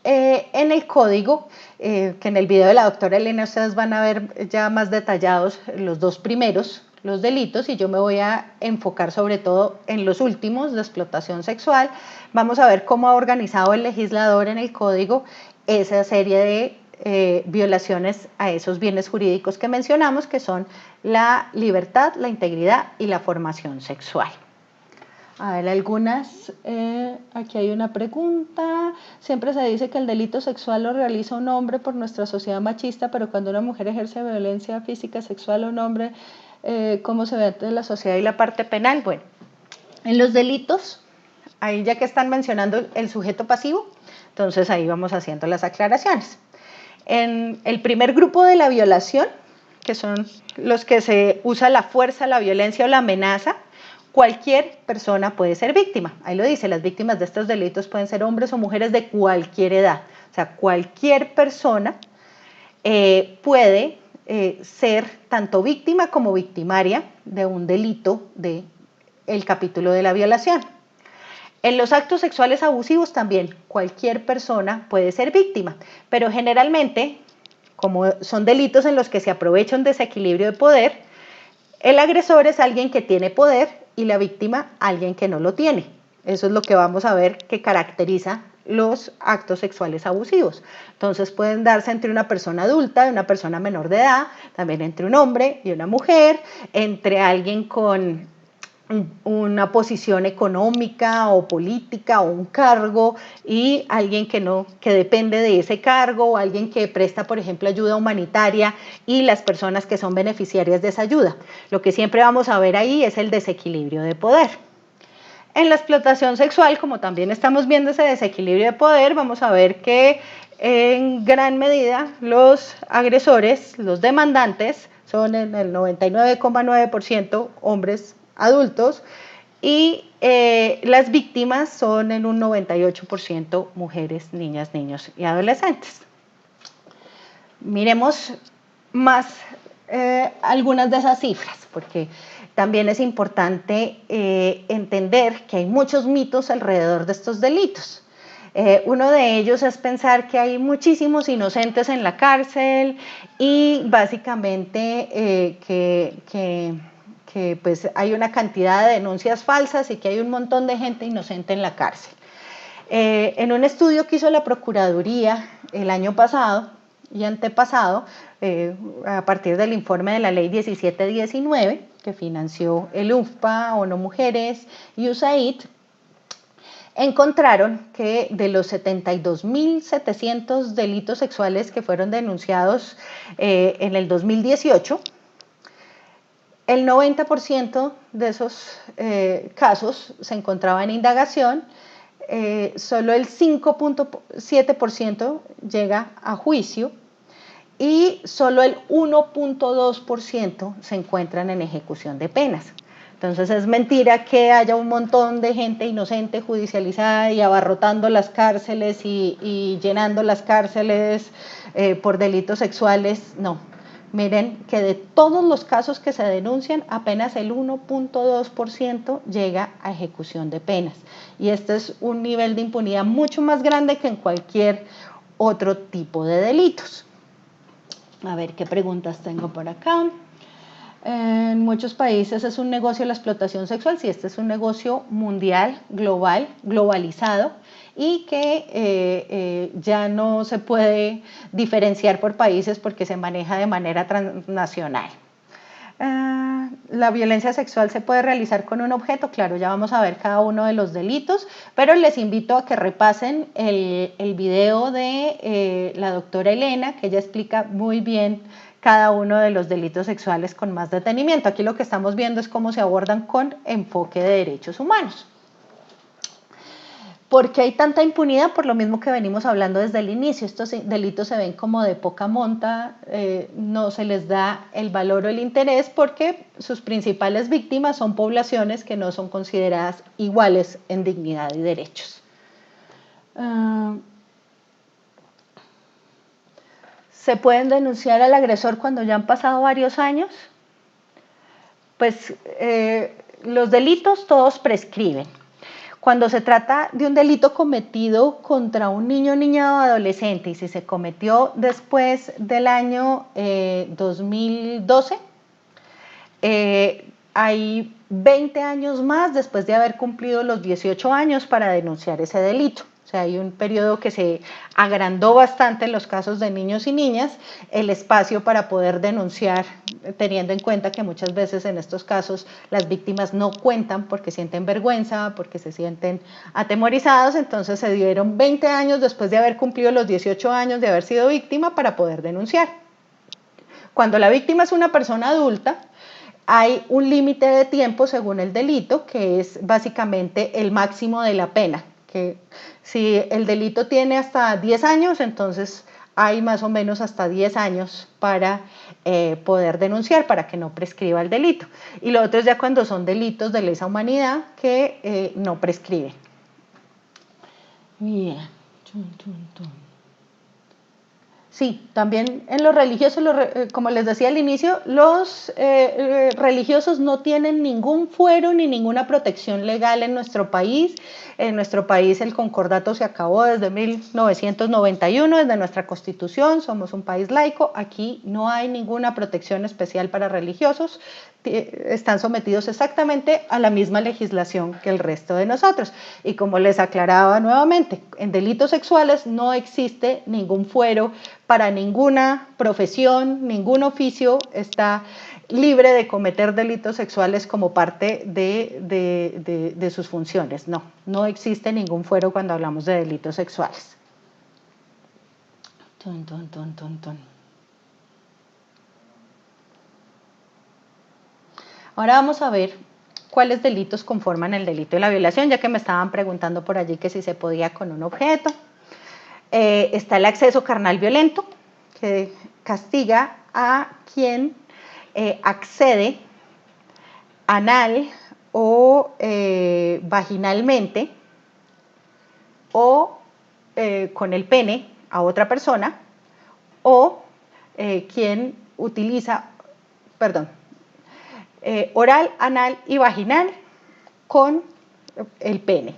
en el código, que en el video de la doctora Elena ustedes van a ver ya más detallados los 2 primeros, los delitos, y yo me voy a enfocar sobre todo en los últimos, de explotación sexual. Vamos a ver cómo ha organizado el legislador en el código esa serie de violaciones a esos bienes jurídicos que mencionamos, que son la libertad, la integridad y la formación sexual. A ver, algunas, aquí hay una pregunta. Siempre se dice que el delito sexual lo realiza un hombre por nuestra sociedad machista, pero cuando una mujer ejerce violencia física, sexual a un hombre, ¿cómo se ve entre la sociedad y la parte penal? Bueno, en los delitos, ahí ya que están mencionando el sujeto pasivo, entonces ahí vamos haciendo las aclaraciones. En el primer grupo de la violación, que son los que se usa la fuerza, la violencia o la amenaza, cualquier persona puede ser víctima. Ahí lo dice, las víctimas de estos delitos pueden ser hombres o mujeres de cualquier edad. O sea, cualquier persona puede ser tanto víctima como victimaria de un delito del capítulo de la violación. En los actos sexuales abusivos también cualquier persona puede ser víctima, pero generalmente, como son delitos en los que se aprovecha un desequilibrio de poder, el agresor es alguien que tiene poder y la víctima alguien que no lo tiene. Eso es lo que vamos a ver que caracteriza los actos sexuales abusivos. Entonces pueden darse entre una persona adulta y una persona menor de edad, también entre un hombre y una mujer, entre alguien con una posición económica o política o un cargo y alguien que depende de ese cargo, o alguien que presta, por ejemplo, ayuda humanitaria y las personas que son beneficiarias de esa ayuda. Lo que siempre vamos a ver ahí es el desequilibrio de poder. En la explotación sexual, como también estamos viendo ese desequilibrio de poder, vamos a ver que en gran medida los agresores, los demandantes, son en el 99,9% hombres adultos y las víctimas son en un 98% mujeres, niñas, niños y adolescentes. Miremos más algunas de esas cifras, porque también es importante entender que hay muchos mitos alrededor de estos delitos. Uno de ellos es pensar que hay muchísimos inocentes en la cárcel y básicamente que pues hay una cantidad de denuncias falsas y que hay un montón de gente inocente en la cárcel. En un estudio que hizo la Procuraduría el año pasado, y antepasado, a partir del informe de la ley 1719, que financió el UFPA, ONU Mujeres y USAID, encontraron que de los 72.700 delitos sexuales que fueron denunciados en el 2018, el 90% de esos casos se encontraba en indagación, solo el 5.7% llega a juicio y solo el 1.2% se encuentran en ejecución de penas. Entonces es mentira que haya un montón de gente inocente judicializada y abarrotando las cárceles y llenando las cárceles por delitos sexuales. No, miren que de todos los casos que se denuncian, apenas el 1.2% llega a ejecución de penas. Y este es un nivel de impunidad mucho más grande que en cualquier otro tipo de delitos. A ver qué preguntas tengo por acá. En muchos países es un negocio la explotación sexual, sí, este es un negocio mundial, global, globalizado y que ya no se puede diferenciar por países porque se maneja de manera transnacional. La violencia sexual se puede realizar con un objeto, claro, ya vamos a ver cada uno de los delitos, pero les invito a que repasen el video de la doctora Elena, que ella explica muy bien cada uno de los delitos sexuales con más detenimiento. Aquí lo que estamos viendo es cómo se abordan con enfoque de derechos humanos. ¿Por qué hay tanta impunidad? Por lo mismo que venimos hablando desde el inicio. Estos delitos se ven como de poca monta, no se les da el valor o el interés porque sus principales víctimas son poblaciones que no son consideradas iguales en dignidad y derechos. ¿Se pueden denunciar al agresor cuando ya han pasado varios años? Pues los delitos todos prescriben. Cuando se trata de un delito cometido contra un niño, niña o adolescente y si se cometió después del año 2012, hay 20 años más después de haber cumplido los 18 años para denunciar ese delito. O sea, hay un periodo que se agrandó bastante en los casos de niños y niñas, el espacio para poder denunciar, teniendo en cuenta que muchas veces en estos casos las víctimas no cuentan porque sienten vergüenza, porque se sienten atemorizados, entonces se dieron 20 años después de haber cumplido los 18 años de haber sido víctima para poder denunciar. Cuando la víctima es una persona adulta, hay un límite de tiempo según el delito, que es básicamente el máximo de la pena. Que si el delito tiene hasta 10 años, entonces hay más o menos hasta 10 años para poder denunciar, para que no prescriba el delito. Y lo otro es ya cuando son delitos de lesa humanidad que no prescriben. Bien. Sí, también en los religiosos, como les decía al inicio, los religiosos no tienen ningún fuero ni ninguna protección legal en nuestro país. En nuestro país el concordato se acabó desde 1991, desde nuestra constitución, somos un país laico, aquí no hay ninguna protección especial para religiosos, están sometidos exactamente a la misma legislación que el resto de nosotros. Y como les aclaraba nuevamente, en delitos sexuales no existe ningún fuero para ninguna profesión, ningún oficio está libre de cometer delitos sexuales como parte de sus funciones. No, no existe ningún fuero cuando hablamos de delitos sexuales. Ahora vamos a ver cuáles delitos conforman el delito de la violación, ya que me estaban preguntando por allí que si se podía con un objeto. Está el acceso carnal violento, que castiga a quien accede anal o vaginalmente o con el pene a otra persona o quien utiliza, oral, anal y vaginal con el pene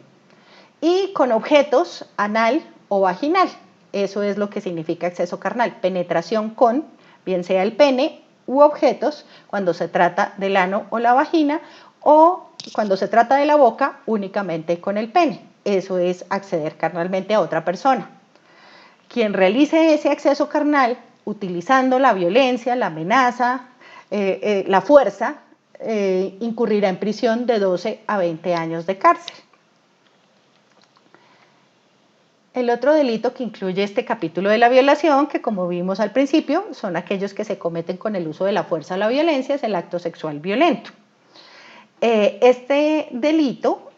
y con objetos anal o vaginal. Eso es lo que significa acceso carnal, penetración con, bien sea el pene u objetos, cuando se trata del ano o la vagina, o cuando se trata de la boca, únicamente con el pene. Eso es acceder carnalmente a otra persona. quien realice ese acceso carnal utilizando la violencia, la amenaza, la fuerza, incurrirá en prisión de 12 a 20 años de cárcel. El otro delito que incluye este capítulo de la violación, que como vimos al principio, son aquellos que se cometen con el uso de la fuerza o la violencia, es el acto sexual violento. Este delito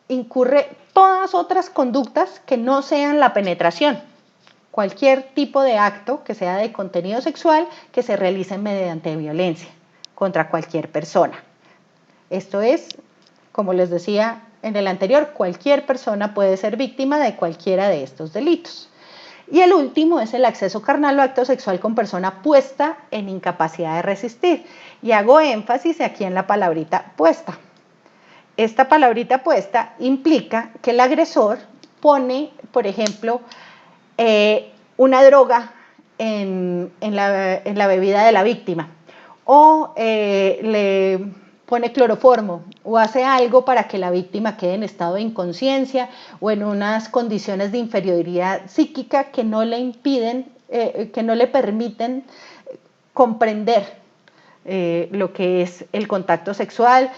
incurre todas otras conductas que no sean la penetración, cualquier tipo de acto que sea de contenido sexual que se realice mediante violencia contra cualquier persona. Esto es, como les decía en el anterior, cualquier persona puede ser víctima de cualquiera de estos delitos. Y el último es el acceso carnal o acto sexual con persona puesta en incapacidad de resistir. Y hago énfasis aquí en la palabrita puesta. Esta palabrita puesta implica que el agresor pone, por ejemplo, una droga en la bebida de la víctima, o le pone cloroformo, o hace algo para que la víctima quede en estado de inconsciencia o en unas condiciones de inferioridad psíquica que no le impiden, que no le permiten comprender lo que es el contacto sexual,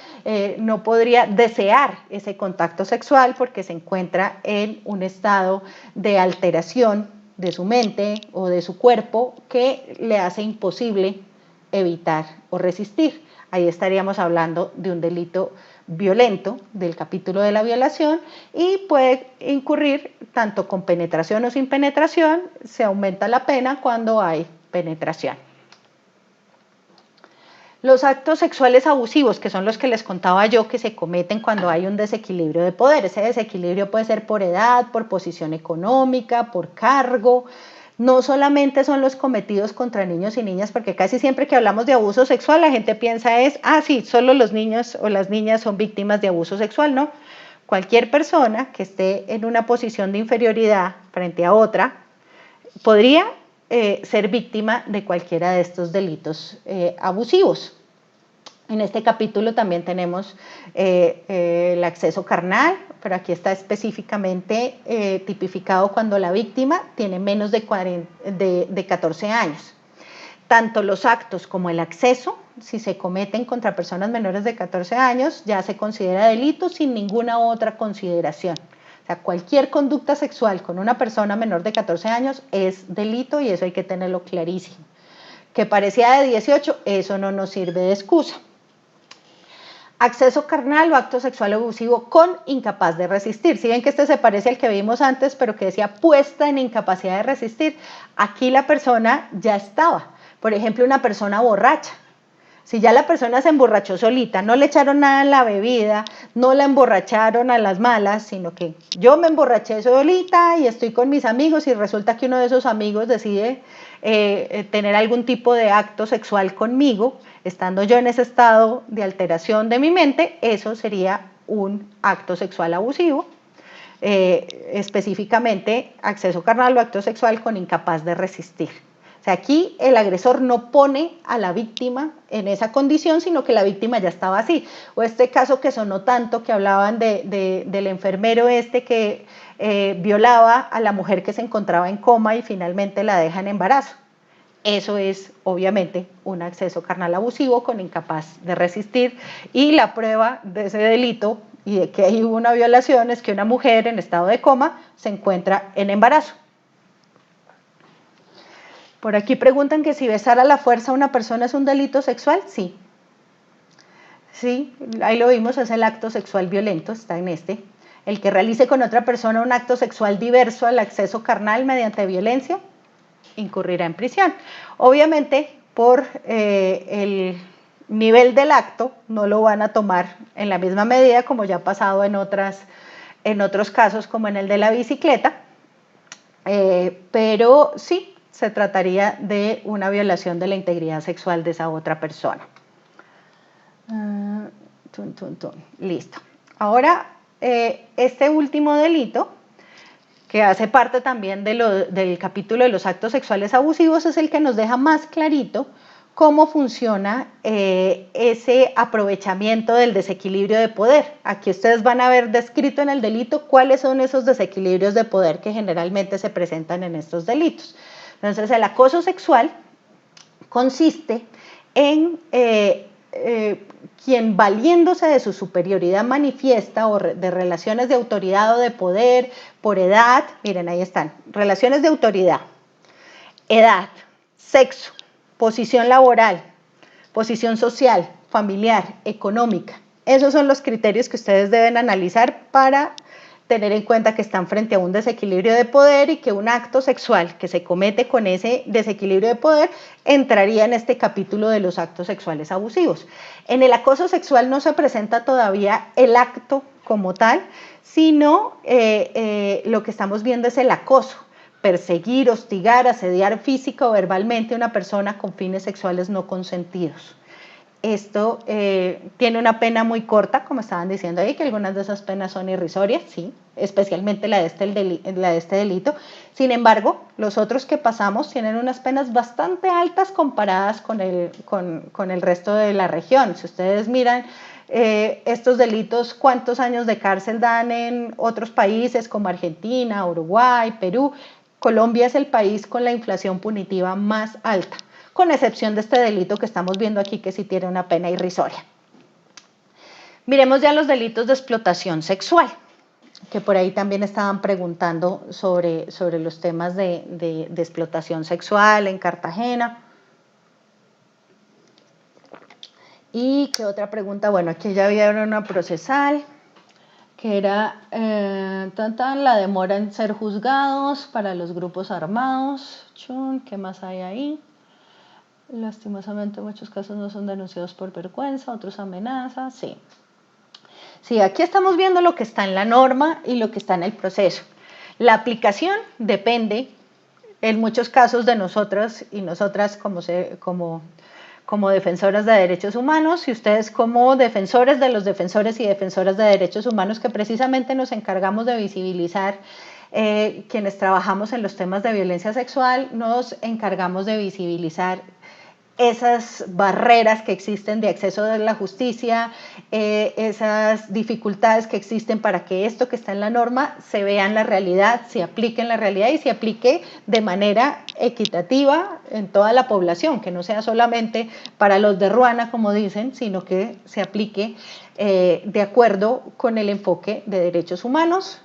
no podría desear ese contacto sexual porque se encuentra en un estado de alteración de su mente o de su cuerpo que le hace imposible evitar o resistir. Ahí estaríamos hablando de un delito violento del capítulo de la violación y puede incurrir tanto con penetración o sin penetración. Se aumenta la pena cuando hay penetración. Los actos sexuales abusivos, que son los que les contaba yo, que se cometen cuando hay un desequilibrio de poder. Ese desequilibrio puede ser por edad, por posición económica, por cargo. No solamente son los cometidos contra niños y niñas, porque casi siempre que hablamos de abuso sexual, la gente piensa es, sí, solo los niños o las niñas son víctimas de abuso sexual, ¿no? Cualquier persona que esté en una posición de inferioridad frente a otra podría ser víctima de cualquiera de estos delitos abusivos. En este capítulo también tenemos el acceso carnal, pero aquí está específicamente tipificado cuando la víctima tiene menos de 14 años. Tanto los actos como el acceso, si se cometen contra personas menores de 14 años, ya se considera delito sin ninguna otra consideración. O sea, cualquier conducta sexual con una persona menor de 14 años es delito y eso hay que tenerlo clarísimo. Que parecía de 18, eso no nos sirve de excusa. Acceso carnal o acto sexual abusivo con incapaz de resistir. Si ven que este se parece al que vimos antes, pero que decía puesta en incapacidad de resistir, aquí la persona ya estaba. Por ejemplo, una persona borracha. Si ya la persona se emborrachó solita, no le echaron nada en la bebida, no la emborracharon a las malas, sino que yo me emborraché solita y estoy con mis amigos y resulta que uno de esos amigos decide tener algún tipo de acto sexual conmigo, estando yo en ese estado de alteración de mi mente, eso sería un acto sexual abusivo, específicamente acceso carnal o acto sexual con incapaz de resistir. O sea, aquí el agresor no pone a la víctima en esa condición, sino que la víctima ya estaba así. O este caso que sonó tanto, que hablaban del enfermero que violaba a la mujer que se encontraba en coma y finalmente la deja en embarazo. Eso es obviamente un acceso carnal abusivo con incapaz de resistir y la prueba de ese delito y de que hay una violación es que una mujer en estado de coma se encuentra en embarazo. Por aquí preguntan que si besar a la fuerza a una persona es un delito sexual. Sí. Sí, ahí lo vimos, es el acto sexual violento, está en este. El que realice con otra persona un acto sexual diverso al acceso carnal mediante violencia, incurrirá en prisión. Obviamente, por el nivel del acto, no lo van a tomar en la misma medida como ya ha pasado en otros casos, como en el de la bicicleta, pero sí, se trataría de una violación de la integridad sexual de esa otra persona. Listo. Ahora, este último delito, que hace parte también del capítulo de los actos sexuales abusivos, es el que nos deja más clarito cómo funciona ese aprovechamiento del desequilibrio de poder. Aquí ustedes van a ver descrito en el delito cuáles son esos desequilibrios de poder que generalmente se presentan en estos delitos. Entonces, el acoso sexual consiste en quien, valiéndose de su superioridad manifiesta o de relaciones de autoridad o de poder por edad, miren, ahí están, relaciones de autoridad, edad, sexo, posición laboral, posición social, familiar, económica. Esos son los criterios que ustedes deben analizar para tener en cuenta que están frente a un desequilibrio de poder y que un acto sexual que se comete con ese desequilibrio de poder entraría en este capítulo de los actos sexuales abusivos. En el acoso sexual no se presenta todavía el acto como tal, sino lo que estamos viendo es el acoso. Perseguir, hostigar, asediar física o verbalmente a una persona con fines sexuales no consentidos. Esto tiene una pena muy corta, como estaban diciendo ahí, que algunas de esas penas son irrisorias, sí, especialmente la de este delito. Sin embargo, los otros que pasamos tienen unas penas bastante altas comparadas con el resto de la región. Si ustedes miran estos delitos, cuántos años de cárcel dan en otros países como Argentina, Uruguay, Perú, Colombia es el país con la inflación punitiva más alta, con excepción de este delito que estamos viendo aquí, que sí tiene una pena irrisoria. Miremos ya los delitos de explotación sexual, que por ahí también estaban preguntando sobre los temas de explotación sexual en Cartagena. ¿Y qué otra pregunta? Bueno, aquí ya había una procesal, que era la demora en ser juzgados para los grupos armados. ¿Qué más hay ahí? Lastimosamente en muchos casos no son denunciados por vergüenza, otros amenazas, sí. Sí, aquí estamos viendo lo que está en la norma y lo que está en el proceso. La aplicación depende, en muchos casos, de nosotras y nosotras como defensoras de derechos humanos y ustedes como defensores de los defensores y defensoras de derechos humanos que precisamente nos encargamos de visibilizar, quienes trabajamos en los temas de violencia sexual, nos encargamos de visibilizar esas barreras que existen de acceso a la justicia, esas dificultades que existen para que esto que está en la norma se vea en la realidad, se aplique en la realidad y se aplique de manera equitativa en toda la población, que no sea solamente para los de Ruana, como dicen, sino que se aplique de acuerdo con el enfoque de derechos humanos,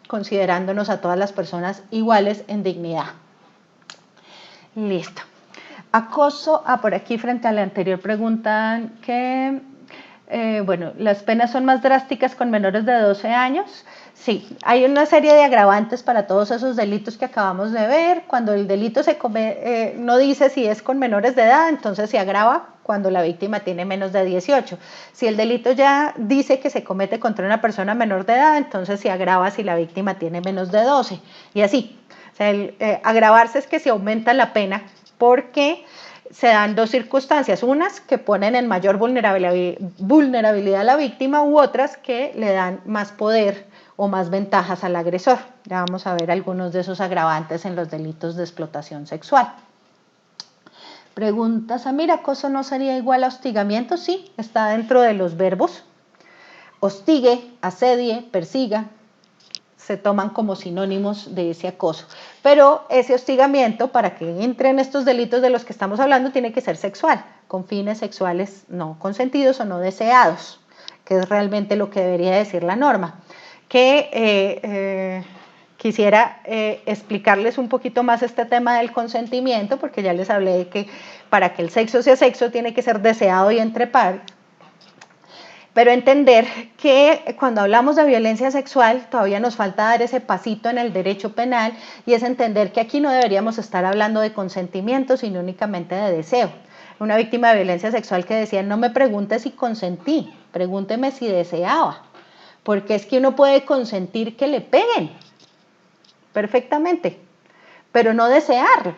considerándonos a todas las personas iguales en dignidad. Listo. Acoso, por aquí frente a la anterior preguntan que, bueno, ¿las penas son más drásticas con menores de 12 años? Sí, hay una serie de agravantes para todos esos delitos que acabamos de ver. Cuando el delito no dice si es con menores de edad, entonces se agrava cuando la víctima tiene menos de 18. Si el delito ya dice que se comete contra una persona menor de edad, entonces se agrava si la víctima tiene menos de 12. Y así, o sea, agravarse es que se aumenta la pena porque se dan dos circunstancias, unas que ponen en mayor vulnerabilidad a la víctima u otras que le dan más poder o más ventajas al agresor. Ya vamos a ver algunos de esos agravantes en los delitos de explotación sexual. Pregunta Samira, ¿acoso no sería igual a hostigamiento? Sí, está dentro de los verbos. Hostigue, asedie, persiga, se toman como sinónimos de ese acoso. Pero ese hostigamiento, para que entre en estos delitos de los que estamos hablando, tiene que ser sexual, con fines sexuales no consentidos o no deseados, que es realmente lo que debería decir la norma. Quisiera explicarles un poquito más este tema del consentimiento, porque ya les hablé de que para que el sexo sea sexo tiene que ser deseado y entre par. Pero entender que cuando hablamos de violencia sexual todavía nos falta dar ese pasito en el derecho penal y es entender que aquí no deberíamos estar hablando de consentimiento, sino únicamente de deseo. Una víctima de violencia sexual que decía, no me pregunte si consentí, pregúnteme si deseaba, porque es que uno puede consentir que le peguen perfectamente, pero no desearlo.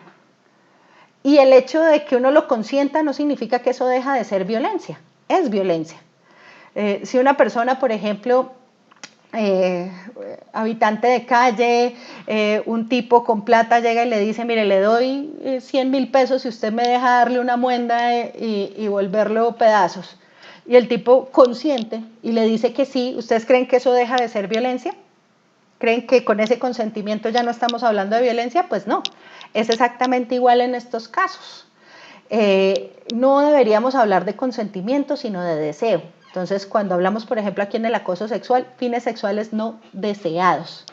Y el hecho de que uno lo consienta no significa que eso deja de ser violencia, es violencia. Si una persona, por ejemplo, eh, habitante de calle, un tipo con plata llega y le dice, mire, le doy 100.000 pesos si usted me deja darle una muenda y volverlo pedazos. Y el tipo consiente y le dice que sí. ¿Ustedes creen que eso deja de ser violencia? ¿Creen que con ese consentimiento ya no estamos hablando de violencia? Pues no, es exactamente igual en estos casos. No deberíamos hablar de consentimiento, sino de deseo. Entonces, cuando hablamos, por ejemplo, aquí en el acoso sexual, fines sexuales no deseados.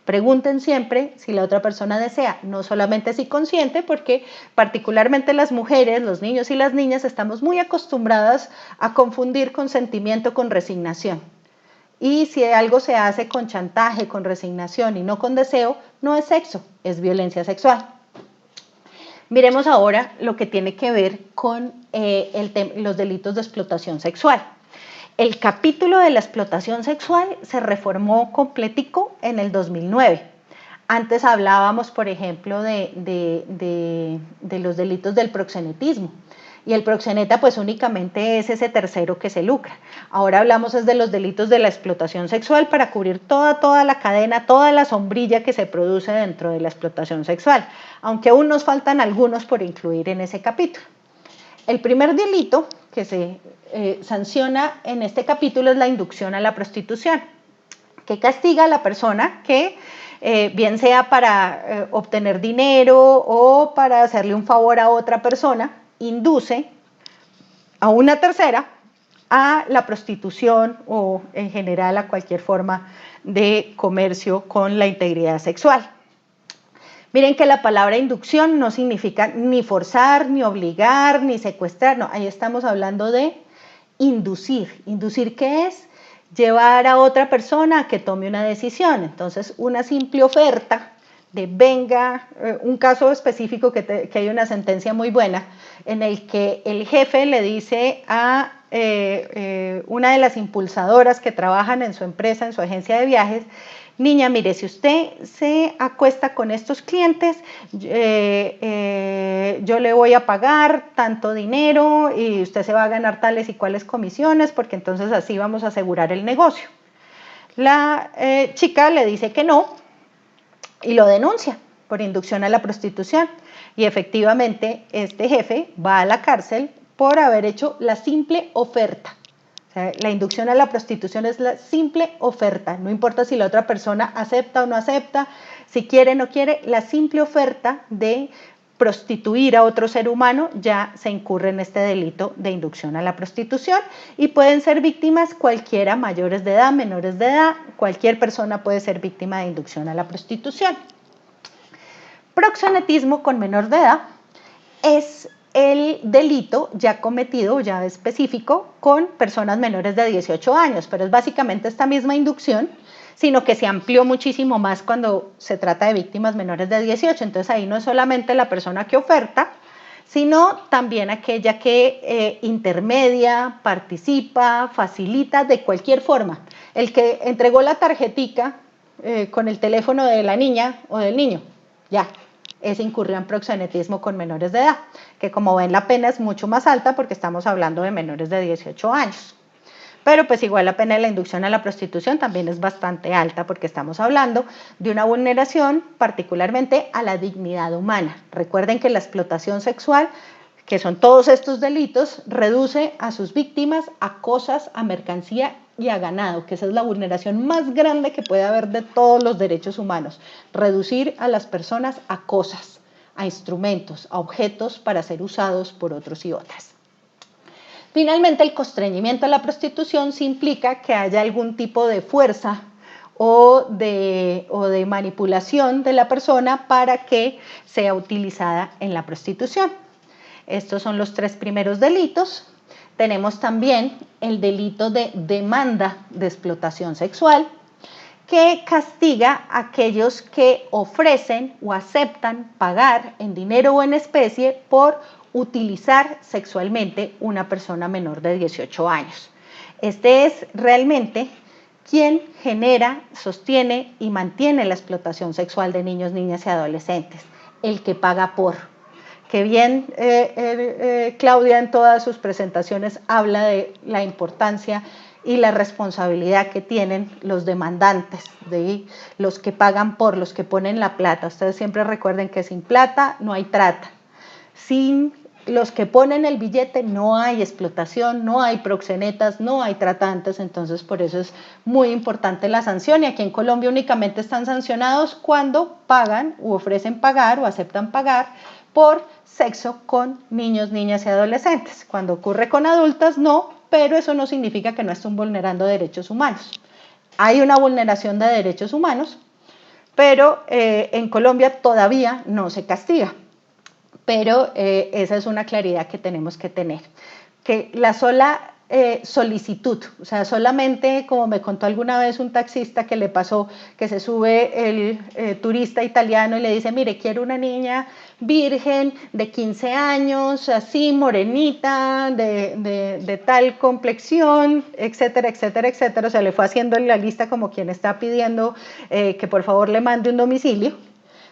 Pregunten siempre si la otra persona desea, no solamente si consiente, porque particularmente las mujeres, los niños y las niñas estamos muy acostumbradas a confundir consentimiento con resignación. Y si algo se hace con chantaje, con resignación y no con deseo, no es sexo, es violencia sexual. Miremos ahora lo que tiene que ver con los delitos de explotación sexual. El capítulo de la explotación sexual se reformó completico en el 2009. Antes hablábamos, por ejemplo, de los delitos del proxenetismo. Y el proxeneta pues únicamente es ese tercero que se lucra. Ahora hablamos es de los delitos de la explotación sexual para cubrir toda la cadena, toda la sombrilla que se produce dentro de la explotación sexual, aunque aún nos faltan algunos por incluir en ese capítulo. El primer delito que se sanciona en este capítulo es la inducción a la prostitución, que castiga a la persona que bien sea para obtener dinero o para hacerle un favor a otra persona, induce a una tercera a la prostitución o en general a cualquier forma de comercio con la integridad sexual. Miren que la palabra inducción no significa ni forzar, ni obligar, ni secuestrar, no, ahí estamos hablando de inducir. ¿Inducir qué es? Llevar a otra persona a que tome una decisión. Entonces, una simple oferta de venga, un caso específico que hay una sentencia muy buena, en el que el jefe le dice a una de las impulsadoras que trabajan en su empresa, en su agencia de viajes, niña, mire, si usted se acuesta con estos clientes, yo le voy a pagar tanto dinero y usted se va a ganar tales y cuales comisiones, porque entonces así vamos a asegurar el negocio. La chica le dice que no y lo denuncia por inducción a la prostitución. Y efectivamente este jefe va a la cárcel por haber hecho la simple oferta. La inducción a la prostitución es la simple oferta, no importa si la otra persona acepta o no acepta, si quiere o no quiere, la simple oferta de prostituir a otro ser humano ya se incurre en este delito de inducción a la prostitución y pueden ser víctimas cualquiera, mayores de edad, menores de edad, cualquier persona puede ser víctima de inducción a la prostitución. Proxenetismo con menor de edad es el delito ya cometido, ya específico, con personas menores de 18 años, pero es básicamente esta misma inducción, sino que se amplió muchísimo más cuando se trata de víctimas menores de 18. Entonces ahí no es solamente la persona que oferta, sino también aquella que intermedia, participa, facilita de cualquier forma. El que entregó la tarjetica con el teléfono de la niña o del niño, ya. Ese incurrió en proxenetismo con menores de edad, que como ven la pena es mucho más alta porque estamos hablando de menores de 18 años. Pero pues igual la pena de la inducción a la prostitución también es bastante alta porque estamos hablando de una vulneración particularmente a la dignidad humana. Recuerden que la explotación sexual, que son todos estos delitos, reduce a sus víctimas a cosas, a mercancía y a ganado, que esa es la vulneración más grande que puede haber de todos los derechos humanos, reducir a las personas a cosas, a instrumentos, a objetos para ser usados por otros y otras. Finalmente, el constreñimiento a la prostitución sí implica que haya algún tipo de fuerza o de manipulación de la persona para que sea utilizada en la prostitución. Estos son los tres primeros delitos. Tenemos también el delito de demanda de explotación sexual, que castiga a aquellos que ofrecen o aceptan pagar en dinero o en especie por utilizar sexualmente una persona menor de 18 años. Este es realmente quien genera, sostiene y mantiene la explotación sexual de niños, niñas y adolescentes, el que paga por. Que bien Claudia en todas sus presentaciones habla de la importancia y la responsabilidad que tienen los demandantes, de los que pagan por, los que ponen la plata. Ustedes siempre recuerden que sin plata no hay trata. Sin los que ponen el billete no hay explotación, no hay proxenetas, no hay tratantes, entonces por eso es muy importante la sanción, y aquí en Colombia únicamente están sancionados cuando pagan u ofrecen pagar o aceptan pagar por sexo con niños, niñas y adolescentes. Cuando ocurre con adultos no, pero eso no significa que no estén vulnerando derechos humanos. Hay una vulneración de derechos humanos, pero en Colombia todavía no se castiga. Pero esa es una claridad que tenemos que tener, que la sola solicitud, o sea, solamente, como me contó alguna vez un taxista que le pasó, que se sube el turista italiano y le dice, mire, quiero una niña virgen de 15 años, así, morenita, de tal complexión, etcétera, etcétera, etcétera, o sea, le fue haciendo la lista como quien está pidiendo que por favor le mande un domicilio.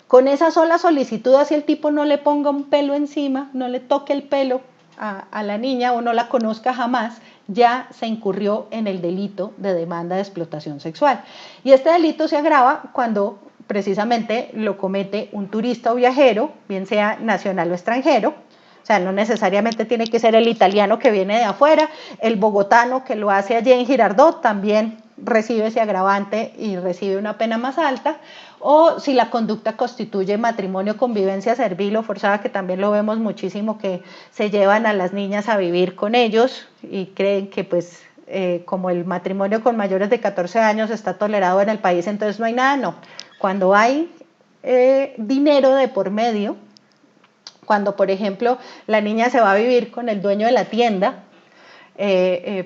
Con esa sola solicitud, así el tipo no le ponga un pelo encima, no le toque el pelo a la niña o no la conozca jamás, ya se incurrió en el delito de demanda de explotación sexual. Y este delito se agrava cuando precisamente lo comete un turista o viajero, bien sea nacional o extranjero. O sea, no necesariamente tiene que ser el italiano que viene de afuera, el bogotano que lo hace allí en Girardot también recibe ese agravante y recibe una pena más alta, o si la conducta constituye matrimonio, convivencia servil o forzada, que también lo vemos muchísimo, que se llevan a las niñas a vivir con ellos y creen que pues como el matrimonio con mayores de 14 años está tolerado en el país, entonces no hay nada. No, cuando hay dinero de por medio, cuando por ejemplo la niña se va a vivir con el dueño de la tienda,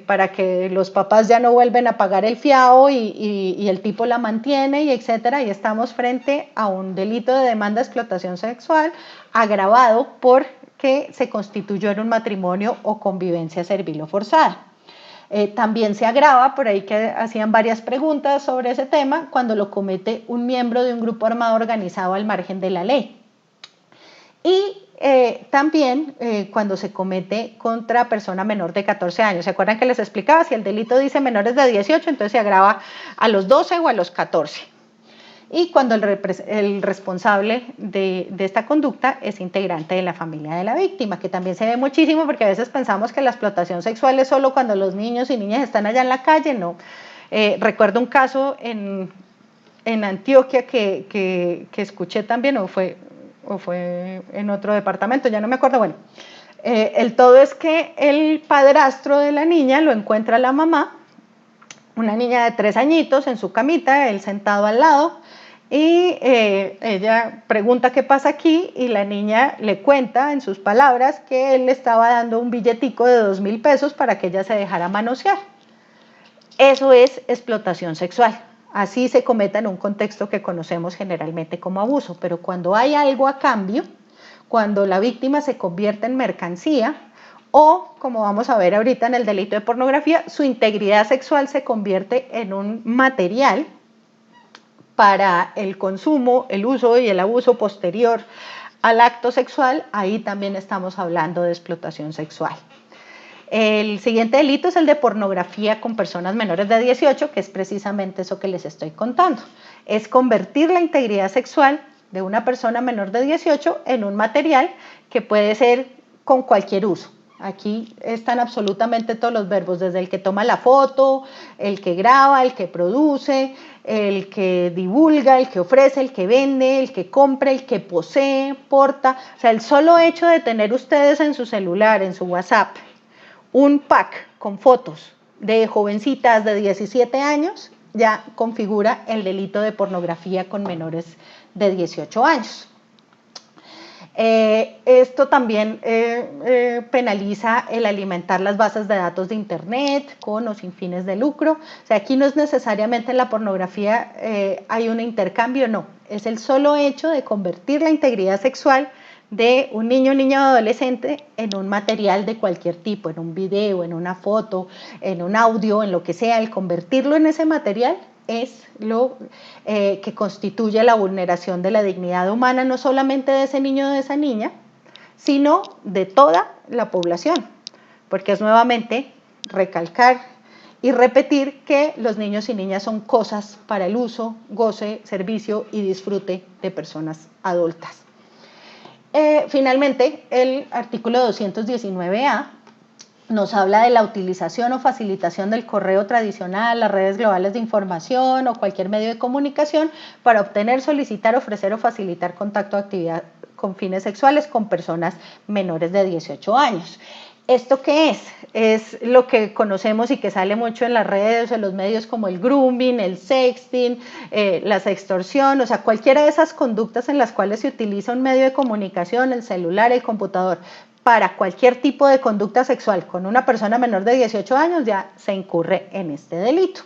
para que los papás ya no vuelven a pagar el fiado y el tipo la mantiene y etcétera, y estamos frente a un delito de demanda de explotación sexual agravado porque se constituyó en un matrimonio o convivencia servil o forzada. También se agrava, por ahí que hacían varias preguntas sobre ese tema, cuando lo comete un miembro de un grupo armado organizado al margen de la ley. Y también cuando se comete contra persona menor de 14 años. ¿Se acuerdan que les explicaba? Si el delito dice menores de 18, entonces se agrava a los 12 o a los 14. Y cuando el responsable de esta conducta es integrante de la familia de la víctima, que también se ve muchísimo porque a veces pensamos que la explotación sexual es solo cuando los niños y niñas están allá en la calle. No. Recuerdo un caso en Antioquia que escuché también, o fue en otro departamento, ya no me acuerdo. Bueno, el todo es que el padrastro de la niña lo encuentra la mamá, una niña de 3 añitos en su camita, él sentado al lado, y ella pregunta qué pasa aquí, y la niña le cuenta en sus palabras que él le estaba dando un billetico de 2.000 pesos para que ella se dejara manosear. Eso es explotación sexual. Así se cometa en un contexto que conocemos generalmente como abuso, pero cuando hay algo a cambio, cuando la víctima se convierte en mercancía, o, como vamos a ver ahorita en el delito de pornografía, su integridad sexual se convierte en un material para el consumo, el uso y el abuso posterior al acto sexual, ahí también estamos hablando de explotación sexual. El siguiente delito es el de pornografía con personas menores de 18, que es precisamente eso que les estoy contando. Es convertir la integridad sexual de una persona menor de 18 en un material que puede ser con cualquier uso. Aquí están absolutamente todos los verbos, desde el que toma la foto, el que graba, el que produce, el que divulga, el que ofrece, el que vende, el que compra, el que posee, porta. O sea, el solo hecho de tener ustedes en su celular, en su WhatsApp, un pack con fotos de jovencitas de 17 años ya configura el delito de pornografía con menores de 18 años. Esto también penaliza el alimentar las bases de datos de Internet con o sin fines de lucro. O sea, aquí no es necesariamente en la pornografía hay un intercambio, no. Es el solo hecho de convertir la integridad sexual de un niño, niña o adolescente en un material de cualquier tipo, en un video, en una foto, en un audio, en lo que sea. El convertirlo en ese material es lo que constituye la vulneración de la dignidad humana, no solamente de ese niño o de esa niña, sino de toda la población, porque es nuevamente recalcar y repetir que los niños y niñas son cosas para el uso, goce, servicio y disfrute de personas adultas. Finalmente, el artículo 219A nos habla de la utilización o facilitación del correo tradicional, las redes globales de información o cualquier medio de comunicación para obtener, solicitar, ofrecer o facilitar contacto o actividad con fines sexuales con personas menores de 18 años. ¿Esto qué es? Es lo que conocemos y que sale mucho en las redes o en los medios como el grooming, el sexting, la sextorsión, o sea, cualquiera de esas conductas en las cuales se utiliza un medio de comunicación, el celular, el computador, para cualquier tipo de conducta sexual con una persona menor de 18 años ya se incurre en este delito.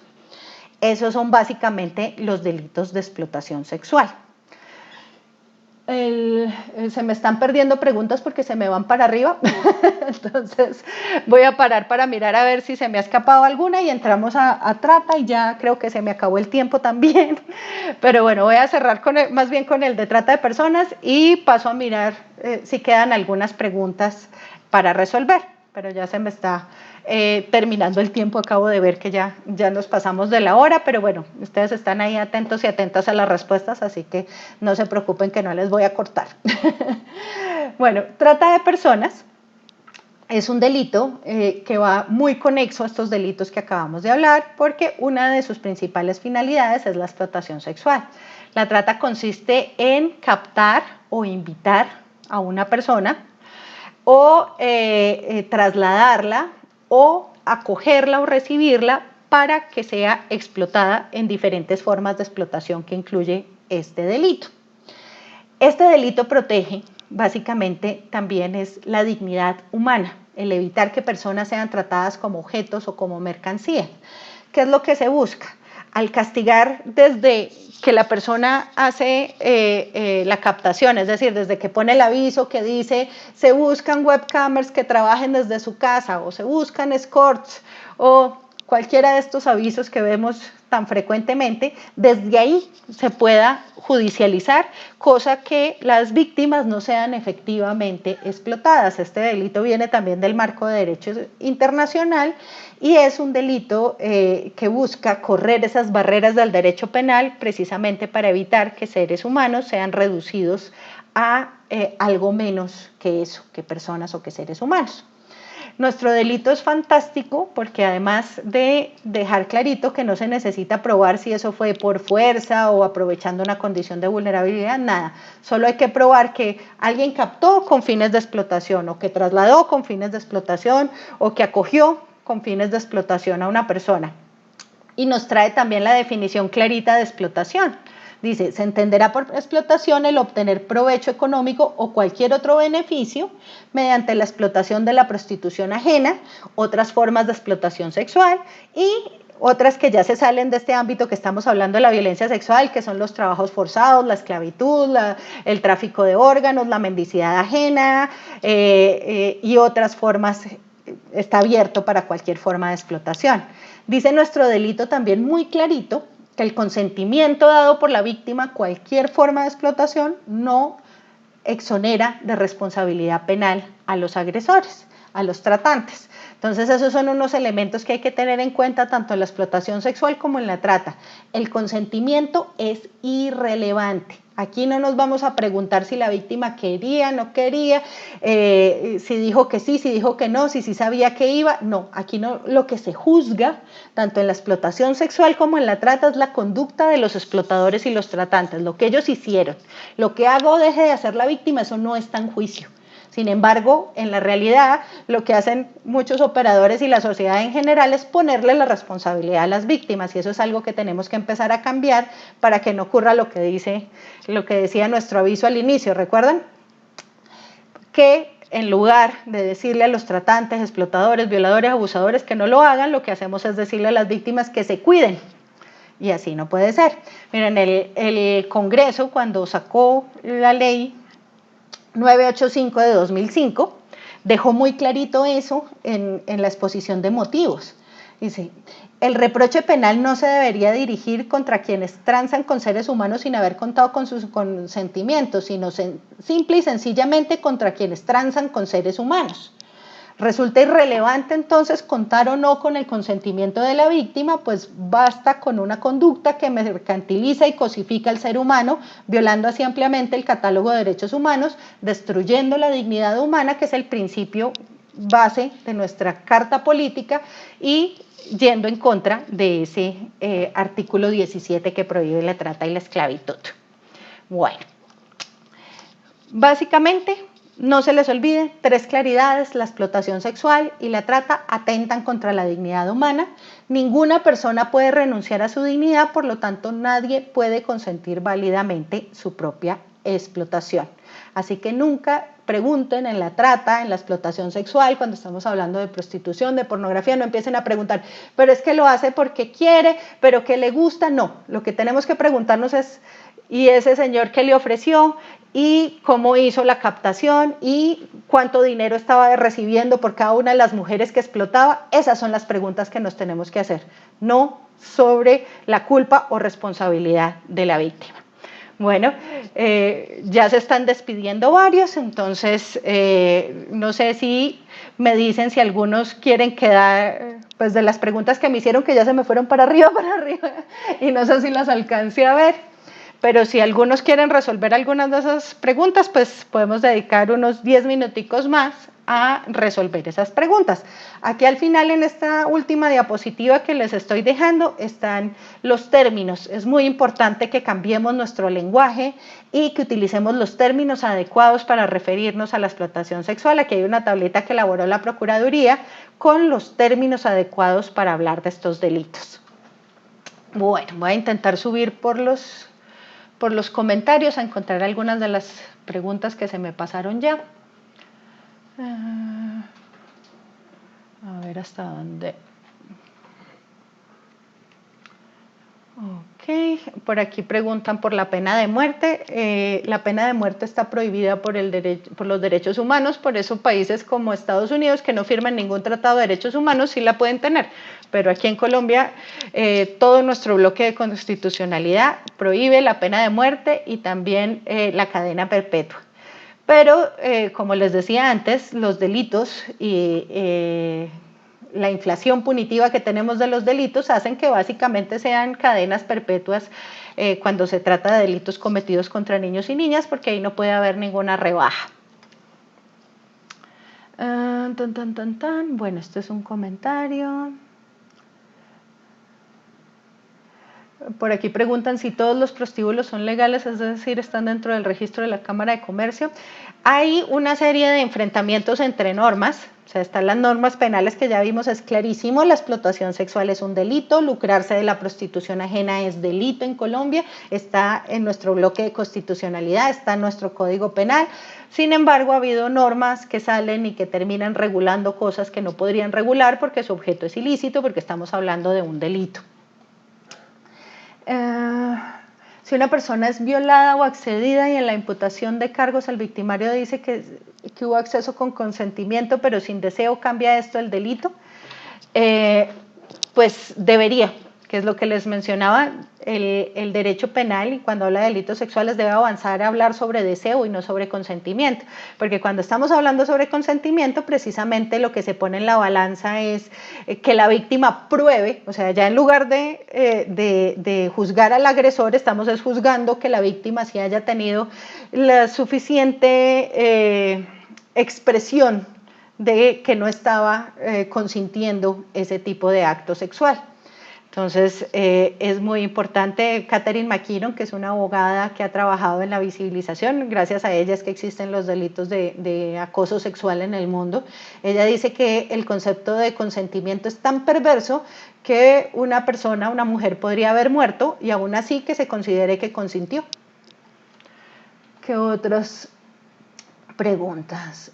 Esos son básicamente los delitos de explotación sexual. Se me están perdiendo preguntas porque se me van para arriba, entonces voy a parar para mirar a ver si se me ha escapado alguna y entramos a trata y ya creo que se me acabó el tiempo también, pero bueno, voy a cerrar más bien con el de trata de personas y paso a mirar si quedan algunas preguntas para resolver, pero ya se me está terminando el tiempo, acabo de ver que ya nos pasamos de la hora, pero bueno, ustedes están ahí atentos y atentas a las respuestas, así que no se preocupen que no les voy a cortar. Bueno, trata de personas es un delito que va muy conexo a estos delitos que acabamos de hablar, porque una de sus principales finalidades es la explotación sexual. La trata consiste en captar o invitar a una persona o trasladarla o acogerla o recibirla para que sea explotada en diferentes formas de explotación que incluye este delito. Este delito protege, básicamente, también es la dignidad humana, el evitar que personas sean tratadas como objetos o como mercancía. ¿Qué es lo que se busca? Al castigar desde que la persona hace la captación, es decir, desde que pone el aviso que dice se buscan webcamers que trabajen desde su casa o se buscan escorts o cualquiera de estos avisos que vemos tan frecuentemente, desde ahí se pueda judicializar, cosa que las víctimas no sean efectivamente explotadas. Este delito viene también del marco de derecho internacional y es un delito que busca correr esas barreras del derecho penal precisamente para evitar que seres humanos sean reducidos a algo menos que eso, que personas o que seres humanos. Nuestro delito es fantástico porque además de dejar clarito que no se necesita probar si eso fue por fuerza o aprovechando una condición de vulnerabilidad, nada. Solo hay que probar que alguien captó con fines de explotación o que trasladó con fines de explotación o que acogió con fines de explotación a una persona. Y nos trae también la definición clarita de explotación. Dice, se entenderá por explotación el obtener provecho económico o cualquier otro beneficio mediante la explotación de la prostitución ajena, otras formas de explotación sexual y otras que ya se salen de este ámbito que estamos hablando de la violencia sexual, que son los trabajos forzados, la esclavitud, el tráfico de órganos, la mendicidad ajena y otras formas. Está abierto para cualquier forma de explotación. Dice nuestro delito también muy clarito que el consentimiento dado por la víctima, cualquier forma de explotación, no exonera de responsabilidad penal a los agresores, a los tratantes. Entonces esos son unos elementos que hay que tener en cuenta tanto en la explotación sexual como en la trata. El consentimiento es irrelevante. Aquí no nos vamos a preguntar si la víctima quería, no quería, si dijo que sí, si dijo que no, si sí sabía que iba. No, aquí no, lo que se juzga, tanto en la explotación sexual como en la trata, es la conducta de los explotadores y los tratantes, lo que ellos hicieron. Lo que haga o deje de hacer la víctima, eso no está en juicio. Sin embargo, en la realidad, lo que hacen muchos operadores y la sociedad en general es ponerle la responsabilidad a las víctimas y eso es algo que tenemos que empezar a cambiar para que no ocurra lo que decía nuestro aviso al inicio. ¿Recuerdan? Que en lugar de decirle a los tratantes, explotadores, violadores, abusadores que no lo hagan, lo que hacemos es decirle a las víctimas que se cuiden. Y así no puede ser. Miren, el Congreso cuando sacó la ley 985 de 2005, dejó muy clarito eso en la exposición de motivos. Dice, el reproche penal no se debería dirigir contra quienes transan con seres humanos sin haber contado con sus consentimientos, sino simple y sencillamente contra quienes transan con seres humanos. resulta irrelevante entonces contar o no con el consentimiento de la víctima, pues basta con una conducta que mercantiliza y cosifica al ser humano, violando así ampliamente el catálogo de derechos humanos, destruyendo la dignidad humana, que es el principio base de nuestra carta política, y yendo en contra de ese artículo 17 que prohíbe la trata y la esclavitud. Bueno, básicamente, no se les olvide, 3 claridades: la explotación sexual y la trata atentan contra la dignidad humana. Ninguna persona puede renunciar a su dignidad, por lo tanto, nadie puede consentir válidamente su propia explotación. Así que nunca pregunten en la trata, en la explotación sexual, cuando estamos hablando de prostitución, de pornografía, no empiecen a preguntar, pero es que lo hace porque quiere, pero que le gusta. No, lo que tenemos que preguntarnos es, ¿y ese señor qué le ofreció? ¿Y cómo hizo la captación? ¿Y cuánto dinero estaba recibiendo por cada una de las mujeres que explotaba? Esas son las preguntas que nos tenemos que hacer, no sobre la culpa o responsabilidad de la víctima. Bueno, ya se están despidiendo varios, entonces no sé si me dicen si algunos quieren quedar, pues de las preguntas que me hicieron, que ya se me fueron para arriba, y no sé si las alcancé a ver, pero si algunos quieren resolver algunas de esas preguntas, pues podemos dedicar unos 10 minuticos más a resolver esas preguntas. Aquí al final, en esta última diapositiva que les estoy dejando, están los términos. Es muy importante que cambiemos nuestro lenguaje y que utilicemos los términos adecuados para referirnos a la explotación sexual. Aquí hay una tableta que elaboró la Procuraduría con los términos adecuados para hablar de estos delitos. Bueno, voy a intentar subir por los comentarios a encontrar algunas de las preguntas que se me pasaron ya. A ver hasta dónde. Ok, por aquí preguntan por la pena de muerte. La pena de muerte está prohibida por los derechos humanos, por eso países como Estados Unidos, que no firman ningún tratado de derechos humanos, sí la pueden tener. Pero aquí en Colombia, todo nuestro bloque de constitucionalidad prohíbe la pena de muerte y también la cadena perpetua. Pero, como les decía antes, los delitos y la inflación punitiva que tenemos de los delitos hacen que básicamente sean cadenas perpetuas cuando se trata de delitos cometidos contra niños y niñas, porque ahí no puede haber ninguna rebaja. Bueno, este es un comentario. Por aquí preguntan si todos los prostíbulos son legales, es decir, están dentro del registro de la Cámara de Comercio. Hay una serie de enfrentamientos entre normas, o sea, están las normas penales que ya vimos, es clarísimo, la explotación sexual es un delito, lucrarse de la prostitución ajena es delito en Colombia, está en nuestro bloque de constitucionalidad, está en nuestro Código Penal. Sin embargo, ha habido normas que salen y que terminan regulando cosas que no podrían regular porque su objeto es ilícito, porque estamos hablando de un delito. Si una persona es violada o accedida y en la imputación de cargos el victimario dice que hubo acceso con consentimiento pero sin deseo, ¿cambia esto el delito? Pues debería, que es lo que les mencionaba, el derecho penal, y cuando habla de delitos sexuales debe avanzar a hablar sobre deseo y no sobre consentimiento, porque cuando estamos hablando sobre consentimiento, precisamente lo que se pone en la balanza es que la víctima pruebe, o sea, ya en lugar de juzgar al agresor, estamos juzgando que la víctima sí haya tenido la suficiente expresión de que no estaba consintiendo ese tipo de acto sexual. Entonces, es muy importante. Catherine McKinnon, que es una abogada que ha trabajado en la visibilización, gracias a ella es que existen los delitos de acoso sexual en el mundo. Ella dice que el concepto de consentimiento es tan perverso que una persona, una mujer, podría haber muerto y aún así que se considere que consintió. ¿Qué otras preguntas?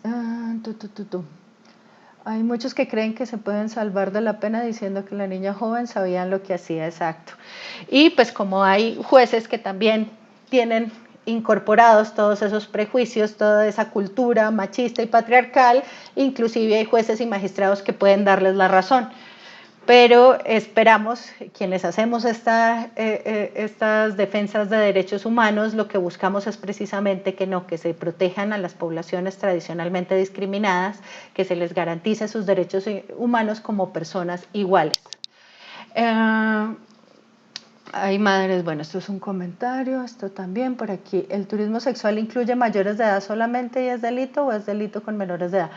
Hay muchos que creen que se pueden salvar de la pena diciendo que la niña joven sabía lo que hacía, exacto. Y pues como hay jueces que también tienen incorporados todos esos prejuicios, toda esa cultura machista y patriarcal, inclusive hay jueces y magistrados que pueden darles la razón. pero esperamos, quienes hacemos estas defensas de derechos humanos, lo que buscamos es precisamente que se protejan a las poblaciones tradicionalmente discriminadas, que se les garantice sus derechos humanos como personas iguales. Hay madres, bueno, esto es un comentario, esto también por aquí. ¿El turismo sexual incluye mayores de edad solamente y es delito o es delito con menores de edad?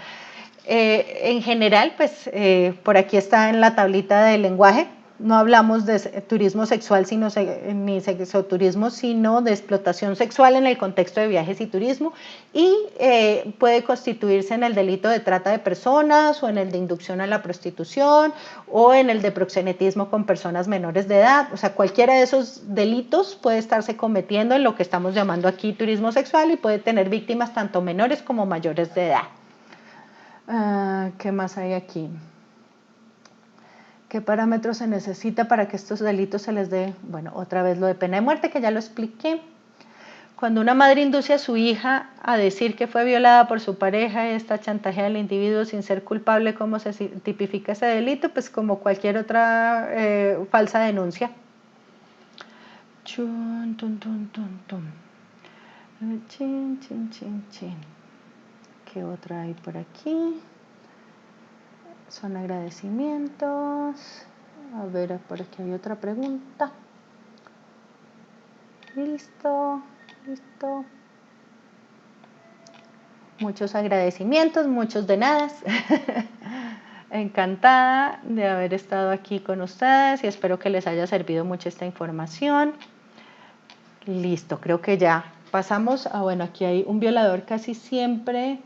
En general, pues por aquí está en la tablita del lenguaje, no hablamos de turismo sexual ni sexoturismo, sino de explotación sexual en el contexto de viajes y turismo, y puede constituirse en el delito de trata de personas o en el de inducción a la prostitución o en el de proxenetismo con personas menores de edad. O sea, cualquiera de esos delitos puede estarse cometiendo en lo que estamos llamando aquí turismo sexual y puede tener víctimas tanto menores como mayores de edad. ¿Qué más hay aquí? ¿Qué parámetros se necesita para que estos delitos se les dé? Bueno, otra vez lo de pena de muerte, que ya lo expliqué. Cuando una madre induce a su hija a decir que fue violada por su pareja y esta chantajea al individuo sin ser culpable, ¿cómo se tipifica ese delito? Pues como cualquier otra falsa denuncia. Chun, tun, tun, tun, tun. Chin, chin, chin, chin. ¿Qué otra hay por aquí? Son agradecimientos. A ver, por aquí hay otra pregunta. Listo, listo. Muchos agradecimientos, muchos de nada. Encantada de haber estado aquí con ustedes y espero que les haya servido mucho esta información. Listo, creo que ya pasamos a, bueno, aquí hay un violador casi siempre.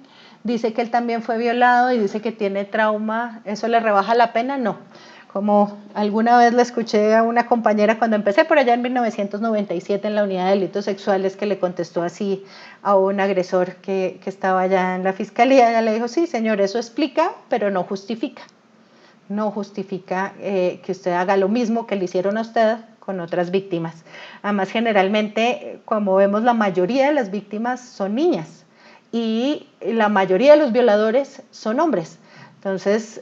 Dice que él también fue violado y dice que tiene trauma. ¿Eso le rebaja la pena? No. Como alguna vez le escuché a una compañera cuando empecé por allá en 1997 en la unidad de delitos sexuales que le contestó así a un agresor que estaba allá en la fiscalía. Ella le dijo, sí, señor, eso explica, pero no justifica. No justifica que usted haga lo mismo que le hicieron a usted con otras víctimas. Además, generalmente, como vemos, la mayoría de las víctimas son niñas y la mayoría de los violadores son hombres. Entonces,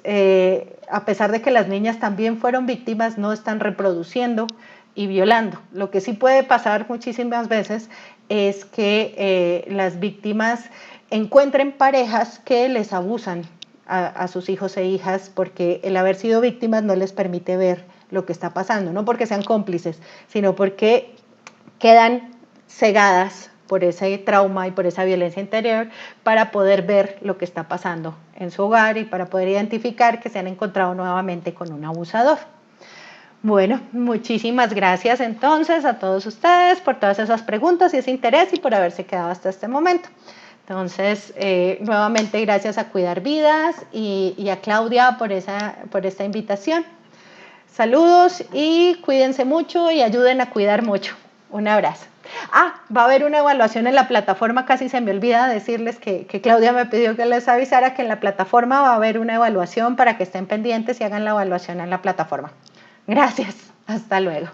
a pesar de que las niñas también fueron víctimas, no están reproduciendo y violando. Lo que sí puede pasar muchísimas veces es que las víctimas encuentren parejas que les abusan a sus hijos e hijas porque el haber sido víctimas no les permite ver lo que está pasando, no porque sean cómplices, sino porque quedan cegadas por ese trauma y por esa violencia interior para poder ver lo que está pasando en su hogar y para poder identificar que se han encontrado nuevamente con un abusador. Bueno, muchísimas gracias entonces a todos ustedes por todas esas preguntas y ese interés y por haberse quedado hasta este momento. Entonces, nuevamente gracias a Cuidar Vidas y a Claudia por esta invitación. Saludos y cuídense mucho y ayuden a cuidar mucho. Un abrazo. Va a haber una evaluación en la plataforma, casi se me olvida decirles que Claudia me pidió que les avisara que en la plataforma va a haber una evaluación para que estén pendientes y hagan la evaluación en la plataforma. Gracias, hasta luego.